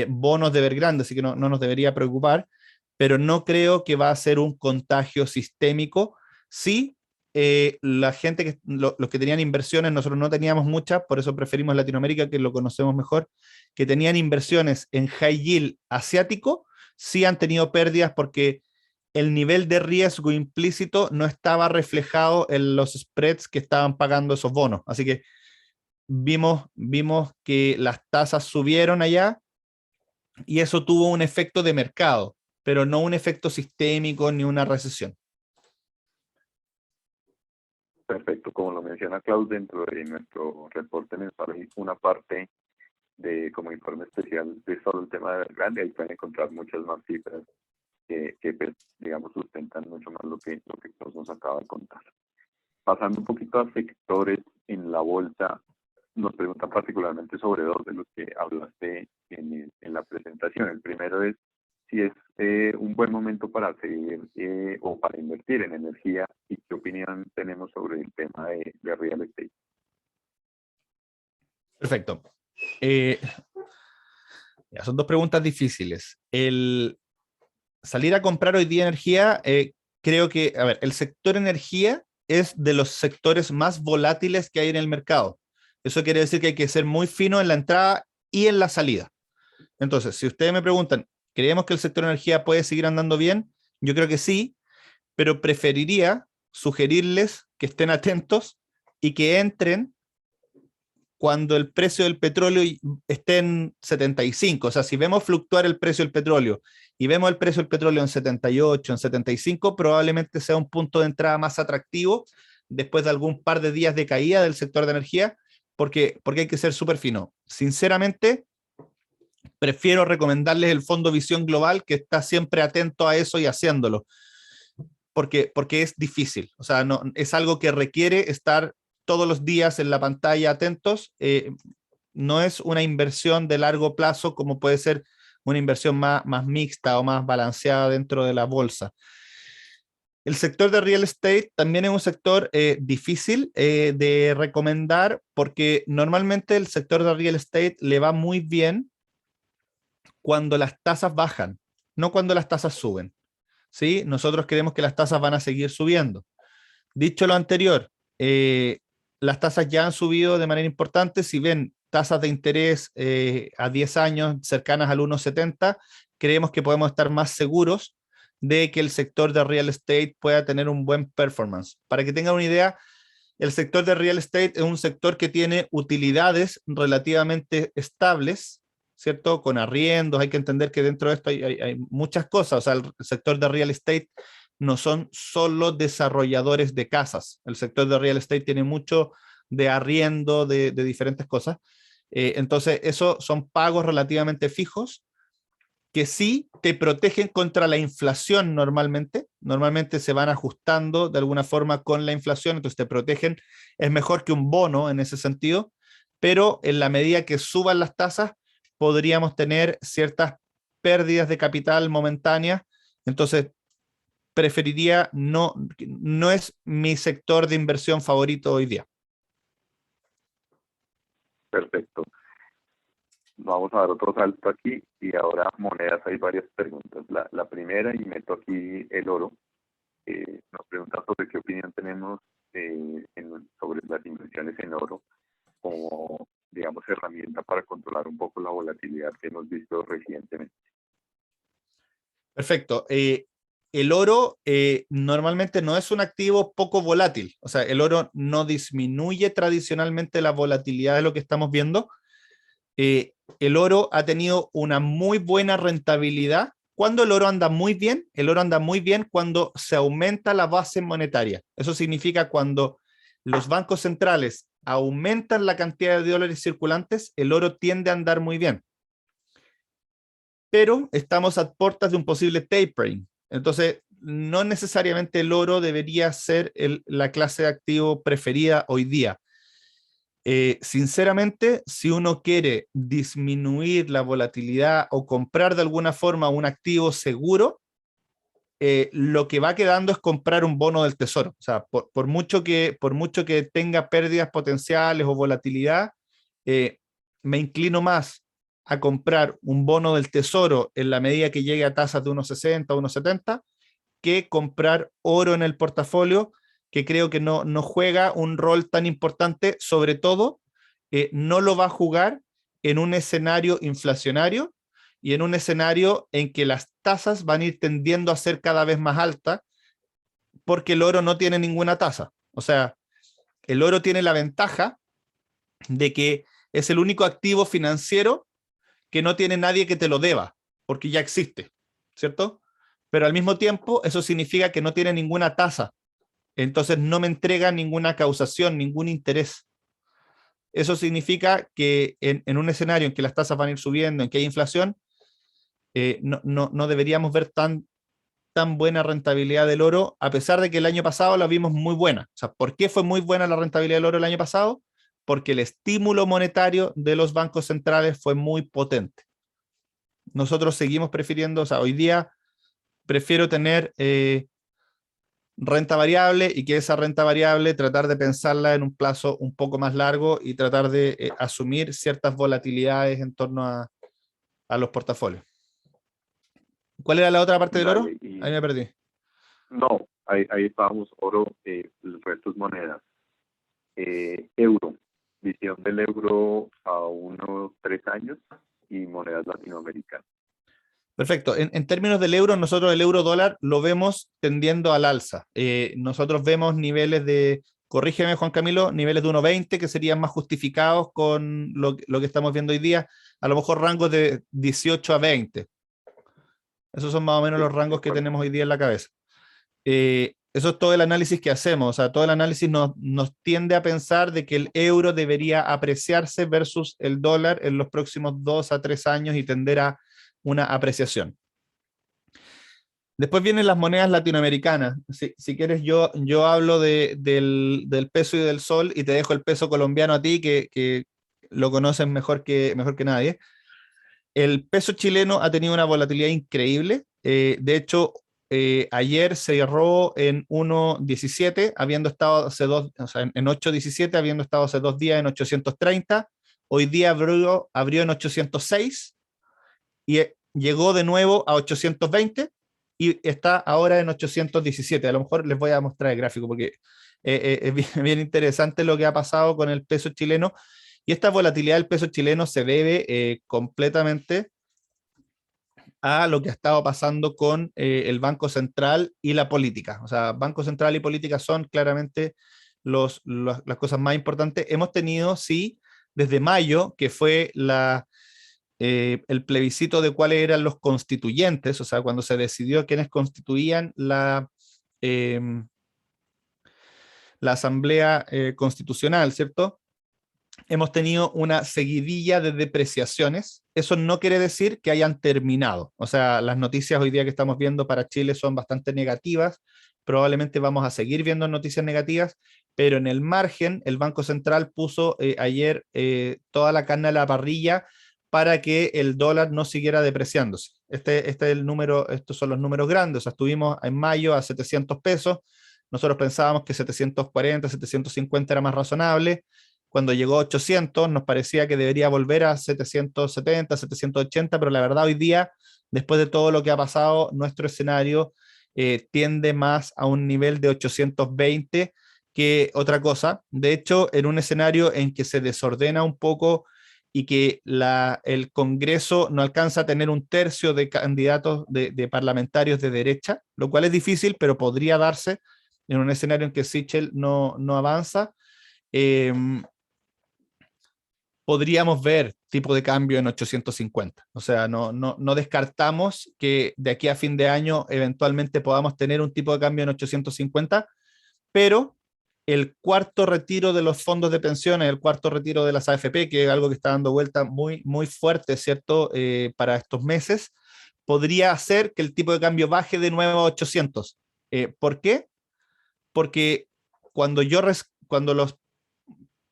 bonos de Evergrande, así que no nos debería preocupar, pero no creo que va a ser un contagio sistémico. Sí, la gente, los que tenían inversiones, nosotros no teníamos muchas, por eso preferimos Latinoamérica, que lo conocemos mejor, que tenían inversiones en high yield asiático, sí han tenido pérdidas porque el nivel de riesgo implícito no estaba reflejado en los spreads que estaban pagando esos bonos. Así que vimos que las tasas subieron allá y eso tuvo un efecto de mercado, pero no un efecto sistémico ni una recesión. Perfecto, como lo menciona Klaus, dentro de nuestro reporte mensual hay una parte como informe especial de solo el tema de Evergrande. Ahí pueden encontrar muchas más cifras que pues, digamos, sustentan mucho más lo que Klaus nos acaba de contar. Pasando un poquito a sectores en la bolsa, nos preguntan particularmente sobre dos de los que hablaste en la presentación. El primero es si es un buen momento para seguir o para invertir en energía y qué opinión tenemos sobre el tema de real estate. Perfecto. Son dos preguntas difíciles. El salir a comprar hoy día energía, creo que, a ver, el sector energía es de los sectores más volátiles que hay en el mercado. Eso quiere decir que hay que ser muy fino en la entrada y en la salida. Entonces, si ustedes me preguntan, ¿creemos que el sector energía puede seguir andando bien? Yo creo que sí, pero preferiría sugerirles que estén atentos y que entren cuando el precio del petróleo esté en 75. O sea, si vemos fluctuar el precio del petróleo y vemos el precio del petróleo en 78, en 75, probablemente sea un punto de entrada más atractivo después de algún par de días de caída del sector de energía, porque hay que ser súper fino. Sinceramente, prefiero recomendarles el Fondo Visión Global, que está siempre atento a eso y haciéndolo, porque es difícil. O sea, no, es algo que requiere estar todos los días en la pantalla atentos. No es una inversión de largo plazo como puede ser una inversión más mixta o más balanceada dentro de la bolsa. El sector de real estate también es un sector difícil de recomendar porque normalmente el sector de real estate le va muy bien cuando las tasas bajan, no cuando las tasas suben. ¿Sí? Nosotros creemos que las tasas van a seguir subiendo. Dicho lo anterior, las tasas ya han subido de manera importante. Si ven tasas de interés a 10 años cercanas al 1,70, creemos que podemos estar más seguros de que el sector de real estate pueda tener un buen performance. Para que tengan una idea, el sector de real estate es un sector que tiene utilidades relativamente estables, ¿cierto? Con arriendos, hay que entender que dentro de esto hay muchas cosas. O sea, el sector de real estate no son solo desarrolladores de casas. El sector de real estate tiene mucho de arriendo, de diferentes cosas. Entonces, eso son pagos relativamente fijos que sí te protegen contra la inflación normalmente. Normalmente se van ajustando de alguna forma con la inflación, entonces te protegen. Es mejor que un bono en ese sentido, pero en la medida que suban las tasas, podríamos tener ciertas pérdidas de capital momentáneas. Entonces, preferiría no es mi sector de inversión favorito hoy día. Perfecto. Vamos a dar otro salto aquí y ahora monedas. Hay varias preguntas. La primera, y meto aquí el oro, nos pregunta sobre qué opinión tenemos sobre las inversiones en oro como, digamos, herramienta para controlar un poco la volatilidad que hemos visto recientemente. Perfecto. El oro normalmente no es un activo poco volátil. O sea, el oro no disminuye tradicionalmente la volatilidad de lo que estamos viendo. El oro ha tenido una muy buena rentabilidad. ¿Cuándo el oro anda muy bien? El oro anda muy bien cuando se aumenta la base monetaria. Eso significa cuando los bancos centrales aumentan la cantidad de dólares circulantes, el oro tiende a andar muy bien. Pero estamos a puertas de un posible tapering. Entonces, no necesariamente el oro debería ser la clase de activo preferida hoy día. Sinceramente, si uno quiere disminuir la volatilidad o comprar de alguna forma un activo seguro, lo que va quedando es comprar un bono del tesoro. O sea, por mucho que tenga pérdidas potenciales o volatilidad, me inclino más a comprar un bono del tesoro en la medida que llegue a tasas de 1,60, 1,70, que comprar oro en el portafolio, que creo que no juega un rol tan importante. Sobre todo, no lo va a jugar en un escenario inflacionario y en un escenario en que las tasas van a ir tendiendo a ser cada vez más altas, porque el oro no tiene ninguna tasa. O sea, el oro tiene la ventaja de que es el único activo financiero que no tiene nadie que te lo deba, porque ya existe, ¿cierto? Pero al mismo tiempo, eso significa que no tiene ninguna tasa. Entonces no me entrega ninguna causación, ningún interés. Eso significa que en un escenario en que las tasas van a ir subiendo, en que hay inflación, no deberíamos ver tan buena rentabilidad del oro, a pesar de que el año pasado la vimos muy buena. O sea, ¿por qué fue muy buena la rentabilidad del oro el año pasado? Porque el estímulo monetario de los bancos centrales fue muy potente. Nosotros seguimos prefiriendo, o sea, hoy día prefiero tener renta variable, y que esa renta variable tratar de pensarla en un plazo un poco más largo y tratar de asumir ciertas volatilidades en torno a los portafolios. ¿Cuál era la otra parte del oro? Dale, y Ahí me perdí. no, ahí estábamos, oro, el resto es monedas. Euro, visión del euro a unos 3 años y monedas latinoamericanas. Perfecto. En términos del euro, nosotros el euro dólar lo vemos tendiendo al alza. Nosotros vemos niveles corrígeme Juan Camilo, niveles de 1,20 que serían más justificados con lo que estamos viendo hoy día, a lo mejor rangos de 18 a 20. Esos son más o menos Sí, los de rangos que acuerdo. tenemos hoy día en la cabeza. Eso es todo el análisis que hacemos. O sea, todo el análisis nos tiende a pensar de que el euro debería apreciarse versus el dólar en los próximos 2 a 3 años y tender a una apreciación. Después vienen las monedas latinoamericanas. Si quieres, yo hablo del peso y del sol, y te dejo el peso colombiano a ti, que lo conoces mejor que nadie. El peso chileno ha tenido una volatilidad increíble. De hecho, ayer cerró en 1,17, habiendo estado o sea, en 8,17, habiendo estado hace 2 días en 830. Hoy día abrió en 806 y llegó de nuevo a 820 y está ahora en 817. A lo mejor les voy a mostrar el gráfico porque es bien, bien interesante lo que ha pasado con el peso chileno. Y esta volatilidad del peso chileno se debe completamente a lo que ha estado pasando con el Banco Central y la política. O sea, Banco Central y política son claramente las cosas más importantes. Hemos tenido, sí, desde mayo, que fue el plebiscito de cuáles eran los constituyentes, o sea, cuando se decidió quiénes constituían eh, la Asamblea Constitucional, ¿cierto? Hemos tenido una seguidilla de depreciaciones. Eso no quiere decir que hayan terminado. O sea, las noticias hoy día que estamos viendo para Chile son bastante negativas. Probablemente vamos a seguir viendo noticias negativas, pero en el margen, el Banco Central puso ayer toda la carne a la parrilla para que el dólar no siguiera depreciándose. Este es el número, estos son los números grandes. O sea, estuvimos en mayo a 700 pesos. Nosotros pensábamos que 740, 750 era más razonable. Cuando llegó a 800 nos parecía que debería volver a 770, 780, pero la verdad hoy día, después de todo lo que ha pasado, nuestro escenario tiende más a un nivel de 820 que otra cosa. De hecho, en un escenario en que se desordena un poco y que el Congreso no alcanza a tener un tercio de candidatos de parlamentarios de derecha, lo cual es difícil, pero podría darse en un escenario en que Sichel no avanza. Eh, Podríamos ver tipo de cambio en 850. O sea, no descartamos que de aquí a fin de año eventualmente podamos tener un tipo de cambio en 850, pero el cuarto retiro de los fondos de pensiones, el cuarto retiro de las AFP, que es algo que está dando vuelta muy, muy fuerte, ¿cierto? Para estos meses, podría hacer que el tipo de cambio baje de nuevo a 800. ¿Por qué? Porque cuando los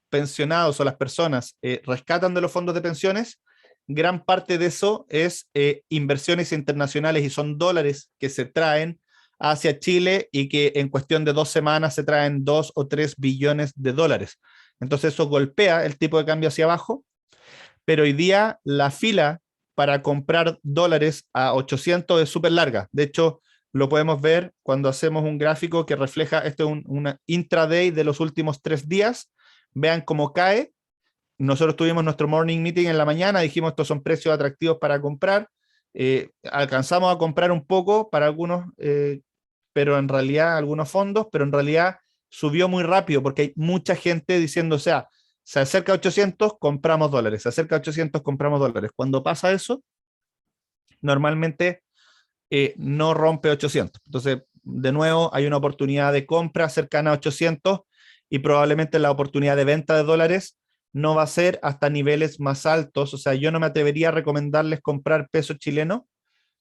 pensionados o las personas rescatan de los fondos de pensiones, gran parte de eso es inversiones internacionales y son dólares que se traen hacia Chile y que en cuestión de 2 semanas se traen 2 o 3 billones de dólares. Entonces eso golpea el tipo de cambio hacia abajo, pero hoy día la fila para comprar dólares a 800 es súper larga. De hecho, lo podemos ver cuando hacemos un gráfico que refleja, esto es una intraday de los últimos 3 días. Vean cómo cae. Nosotros tuvimos nuestro morning meeting en la mañana, dijimos estos son precios atractivos para comprar. Alcanzamos a comprar un poco para algunos, pero en realidad algunos fondos, pero en realidad subió muy rápido porque hay mucha gente diciendo, o sea, se acerca a 800, compramos dólares, se acerca a 800, compramos dólares. Cuando pasa eso, normalmente no rompe 800. Entonces, de nuevo, hay una oportunidad de compra cercana a 800 y probablemente la oportunidad de venta de dólares no va a ser hasta niveles más altos. O sea, yo no me atrevería a recomendarles comprar peso chileno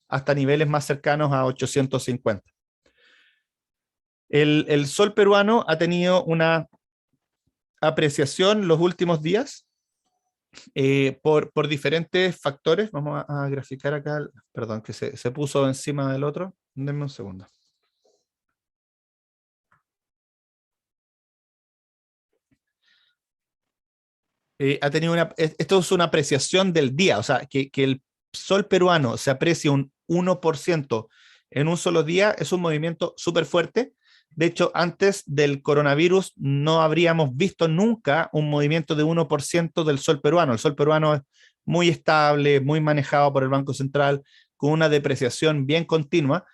hasta niveles más cercanos a 850. El sol peruano ha tenido una apreciación los últimos días por diferentes factores. Vamos a graficar acá, perdón, que se puso encima del otro. Denme un segundo. Esto es una apreciación del día, o sea, que el sol peruano se aprecie un 1% en un solo día es un movimiento súper fuerte. De hecho, antes del coronavirus no habríamos visto nunca un movimiento de 1% del sol peruano. El sol peruano es muy estable, muy manejado por el Banco Central, con una depreciación bien continua.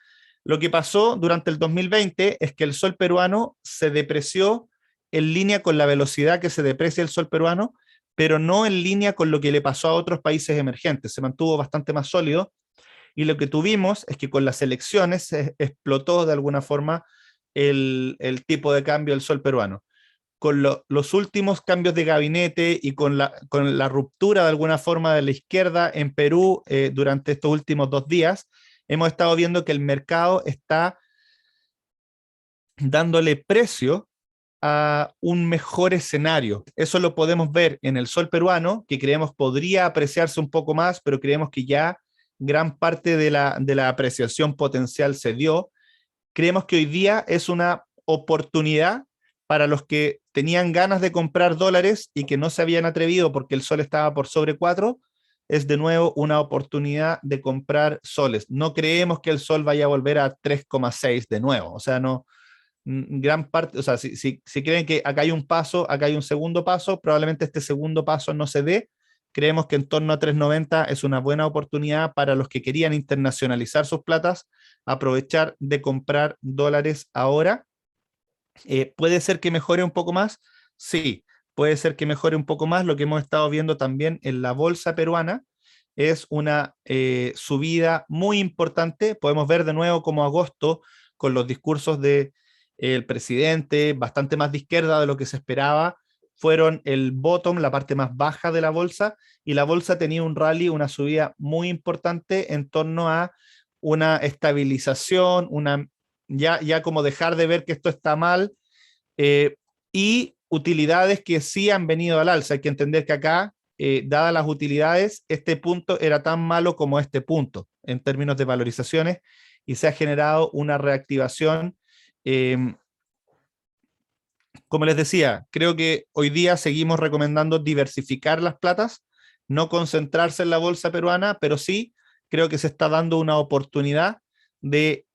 Lo que pasó durante el 2020 es que el sol peruano se depreció en línea con la velocidad que se deprecia el sol peruano, pero no en línea con lo que le pasó a otros países emergentes. Se mantuvo bastante más sólido y lo que tuvimos es que con las elecciones se explotó de alguna forma el tipo de cambio del sol peruano. Con los últimos cambios de gabinete y con la ruptura de alguna forma de la izquierda en Perú durante estos últimos 2 días, hemos estado viendo que el mercado está dándole precio a un mejor escenario. Eso lo podemos ver en el sol peruano, que creemos podría apreciarse un poco más, pero creemos que ya gran parte de la apreciación potencial se dio. Creemos que hoy día es una oportunidad para los que tenían ganas de comprar dólares y que no se habían atrevido porque el sol estaba por sobre 4, es de nuevo una oportunidad de comprar soles. No creemos que el sol vaya a volver a 3,6 de nuevo, o sea, no, gran parte, o sea, si creen que acá hay un paso, acá hay un segundo paso, probablemente este segundo paso no se dé. creemos que en torno a 3.90 es una buena oportunidad para los que querían internacionalizar sus platas, aprovechar de comprar dólares ahora. ¿Puede ser que mejore un poco más? Sí, puede ser que mejore un poco más. Lo que hemos estado viendo también en la bolsa peruana es una subida muy importante. Podemos ver de nuevo como agosto, con los discursos del presidente, bastante más de izquierda de lo que se esperaba, fueron el bottom, la parte más baja de la bolsa, y la bolsa tenía un rally, una subida muy importante en torno a una estabilización, ya como dejar de ver que esto está mal, eh, y utilidades que sí han venido al alza. Hay que entender que acá, dadas las utilidades, este punto era tan malo como este punto en términos de valorizaciones, y se ha generado una reactivación. eh, como les decía, creo que hoy día seguimos recomendando diversificar las platas, no concentrarse en la bolsa peruana, pero sí creo que se está dando una oportunidad de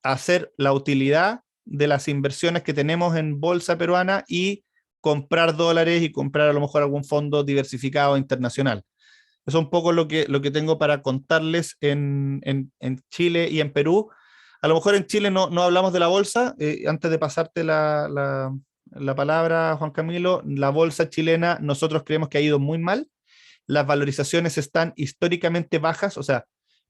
hacer la utilidad de las inversiones que tenemos en bolsa peruana y comprar dólares y comprar a lo mejor algún fondo diversificado internacional. Eso es un poco lo que tengo para contarles en Chile y en Perú. A lo mejor en Chile no hablamos de la bolsa. Antes de pasarte la palabra, Juan Camilo, la bolsa chilena nosotros creemos que ha ido muy mal. Las valorizaciones están históricamente bajas, o sea,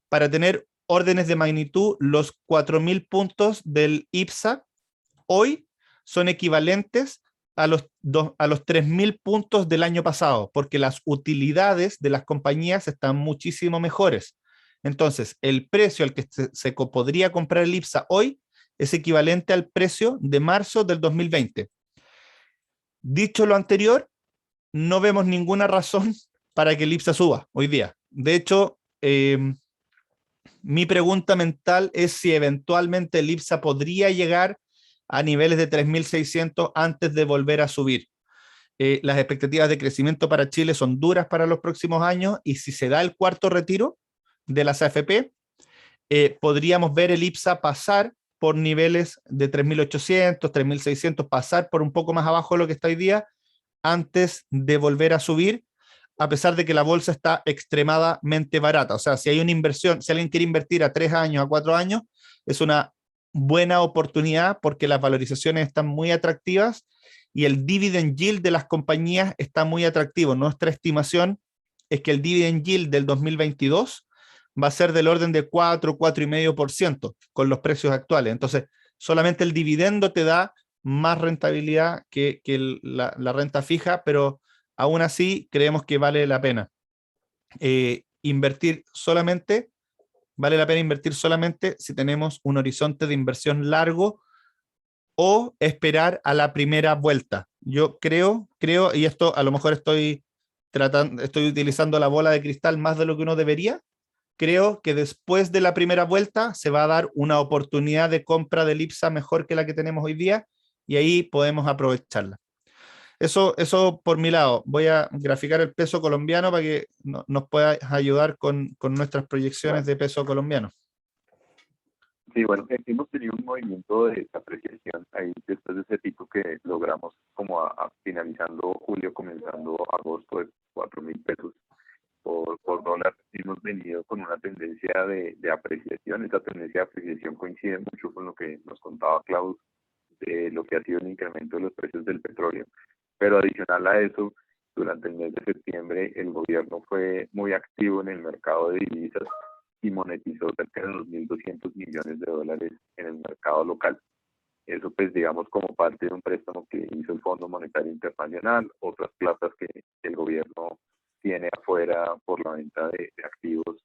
para tener órdenes de magnitud, los 4.000 puntos del IPSA hoy son equivalentes a los 3.000 puntos del año pasado, porque las utilidades de las compañías están muchísimo mejores. Entonces, el precio al que se podría comprar el IPSA hoy es equivalente al precio de marzo del 2020. Dicho lo anterior, no vemos ninguna razón para que el IPSA suba hoy día. De hecho, mi pregunta mental es si eventualmente el IPSA podría llegar a niveles de 3.600 antes de volver a subir. Las expectativas de crecimiento para Chile son duras para los próximos años, y si se da el cuarto retiro de las AFP, podríamos ver el IPSA pasar por niveles de 3.800, 3.600, pasar por un poco más abajo de lo que está hoy día, antes de volver a subir, a pesar de que la bolsa está extremadamente barata. O sea, si hay una inversión, si alguien quiere invertir a 3 años, a 4 años, es una buena oportunidad porque las valorizaciones están muy atractivas y el dividend yield de las compañías está muy atractivo. Nuestra estimación es que el dividend yield del 2022 va a ser del orden de 4, 4,5% con los precios actuales. Entonces, solamente el dividendo te da más rentabilidad que la renta fija, pero aún así creemos que vale la pena invertir solamente, vale la pena invertir solamente si tenemos un horizonte de inversión largo o esperar a la primera vuelta. Yo creo, y esto a lo mejor estoy utilizando la bola de cristal más de lo que uno debería. Creo que después de la primera vuelta se va a dar una oportunidad de compra del IPSA mejor que la que tenemos hoy día, y ahí podemos aprovecharla. Eso por mi lado. Voy a graficar el peso colombiano para que nos pueda ayudar con nuestras proyecciones Claro. de peso colombiano. Sí, bueno, hemos tenido un movimiento de apreciación ahí después de ese pico que logramos como finalizando julio, comenzando agosto de 4.000 pesos por dólar. Hemos venido con una tendencia de apreciación. Esa tendencia de apreciación coincide mucho con lo que nos contaba Klaus de lo que ha sido el incremento de los precios del petróleo. Pero adicional a eso, durante el mes de septiembre, el gobierno fue muy activo en el mercado de divisas y monetizó cerca de los 1.200 millones de dólares en el mercado local. Eso pues digamos como parte de un préstamo que hizo el Fondo Monetario Internacional, otras plazas que el gobierno tiene afuera por la venta de activos,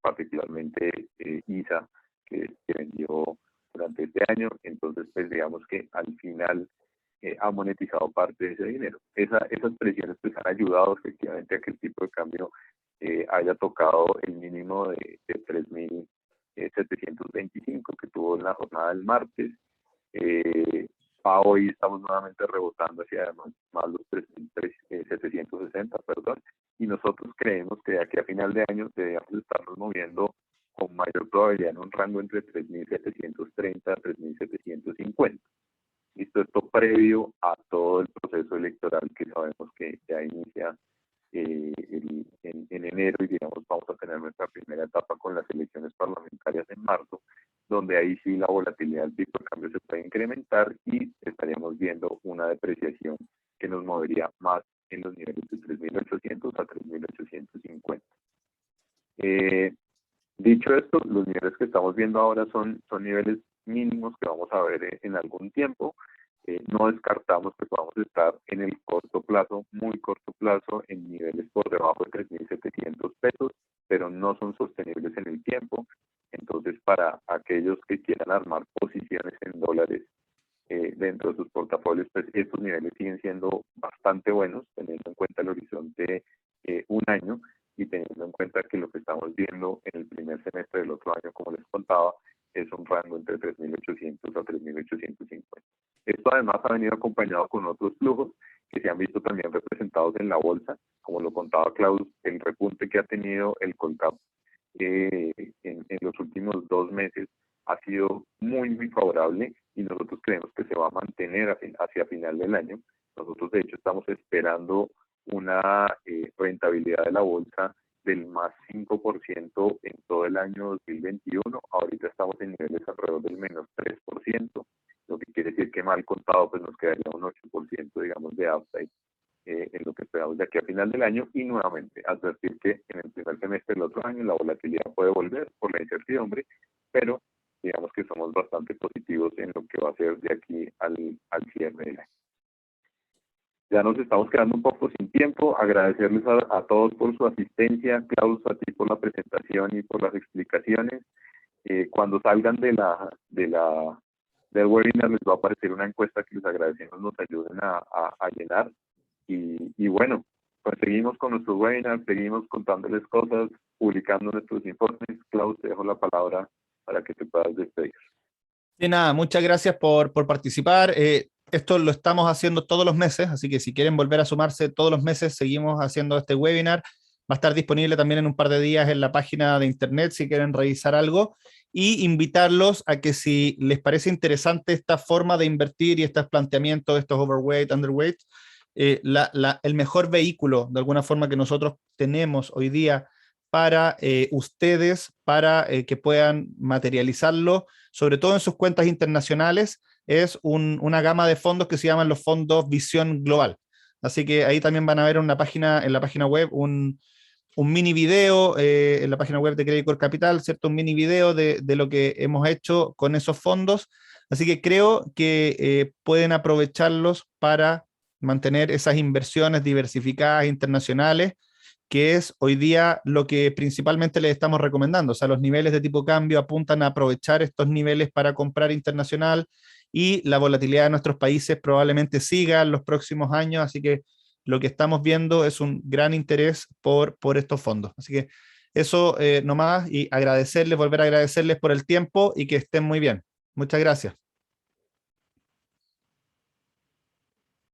particularmente ISA, que vendió durante este año. Entonces pues digamos que al final ha monetizado parte de ese dinero. Esas presiones pues han ayudado efectivamente a que el tipo de cambio haya tocado el mínimo de 3.725 que tuvo en la jornada del martes. A hoy estamos nuevamente rebotando hacia más los 3.760, perdón, y nosotros creemos que de aquí a final de año debemos estarnos moviendo con mayor probabilidad en un rango entre 3.730 a 3.750. Esto previo a todo el proceso electoral que sabemos que ya inicia en enero, y digamos vamos a tener nuestra primera etapa con las elecciones parlamentarias en marzo, donde ahí sí la volatilidad del tipo de cambio se puede incrementar y estaríamos viendo una depreciación que nos movería más en los niveles de 3.800 a 3.850. Dicho esto, los niveles que estamos viendo ahora son niveles mínimos que vamos a ver en algún tiempo. No descartamos que podamos estar en el corto plazo, muy corto plazo, en niveles por debajo de 3.700 pesos, pero no son sostenibles en el tiempo. Entonces, para aquellos que quieran armar posiciones en dólares dentro de sus portafolios, pues estos niveles siguen siendo bastante buenos, teniendo en cuenta el horizonte un año, y teniendo en cuenta que lo que estamos viendo en el primer semestre del otro año, como les contaba, es un rango entre 3.800 a 3.850. Esto además ha venido acompañado con otros flujos que se han visto también representados en la bolsa, como lo contaba Klaus, el repunte que ha tenido el Colcap en los últimos 2 meses ha sido muy, muy favorable, y nosotros creemos que se va a mantener hacia final del año. Nosotros, de hecho, estamos esperando una rentabilidad de la bolsa del más 5% en todo el año 2021. Ahorita estamos en niveles alrededor del menos 3%, lo que quiere decir que mal contado pues nos quedaría un 8%, digamos, de upside en lo que esperamos de aquí a final del año. Y nuevamente advertir que en el primer semestre del otro año la volatilidad puede volver por la incertidumbre, pero digamos que somos bastante positivos en lo que va a ser de aquí al cierre del año. Ya nos estamos quedando un poco sin tiempo. Agradecerles a todos por su asistencia. Klaus, a ti por la presentación y por las explicaciones. Cuando salgan del webinar les va a aparecer una encuesta que les agradecemos nos ayuden a llenar. Y bueno, pues seguimos con nuestros webinars, seguimos contándoles cosas, publicando nuestros informes. Klaus, te dejo la palabra para que te puedas despedir. De nada, muchas gracias por participar. Esto lo estamos haciendo todos los meses, así que si quieren volver a sumarse todos los meses, seguimos haciendo este webinar. Va a estar disponible también en un par de días en la página de internet si quieren revisar algo, y invitarlos a que si les parece interesante esta forma de invertir y estos planteamientos, estos overweight, underweight, el mejor vehículo de alguna forma que nosotros tenemos hoy día para ustedes, para que puedan materializarlo, sobre todo en sus cuentas internacionales, es una gama de fondos que se llaman los fondos Visión Global. Así que ahí también van a ver en la página web un mini video, en la página web de Credit Corp Capital, ¿cierto? Un mini video de lo que hemos hecho con esos fondos. Así que creo que pueden aprovecharlos para mantener esas inversiones diversificadas internacionales, que es hoy día lo que principalmente les estamos recomendando. O sea, los niveles de tipo cambio apuntan a aprovechar estos niveles para comprar internacional, y la volatilidad de nuestros países probablemente siga en los próximos años, así que lo que estamos viendo es un gran interés por estos fondos. Así que eso nomás, y volver a agradecerles por el tiempo y que estén muy bien. Muchas gracias.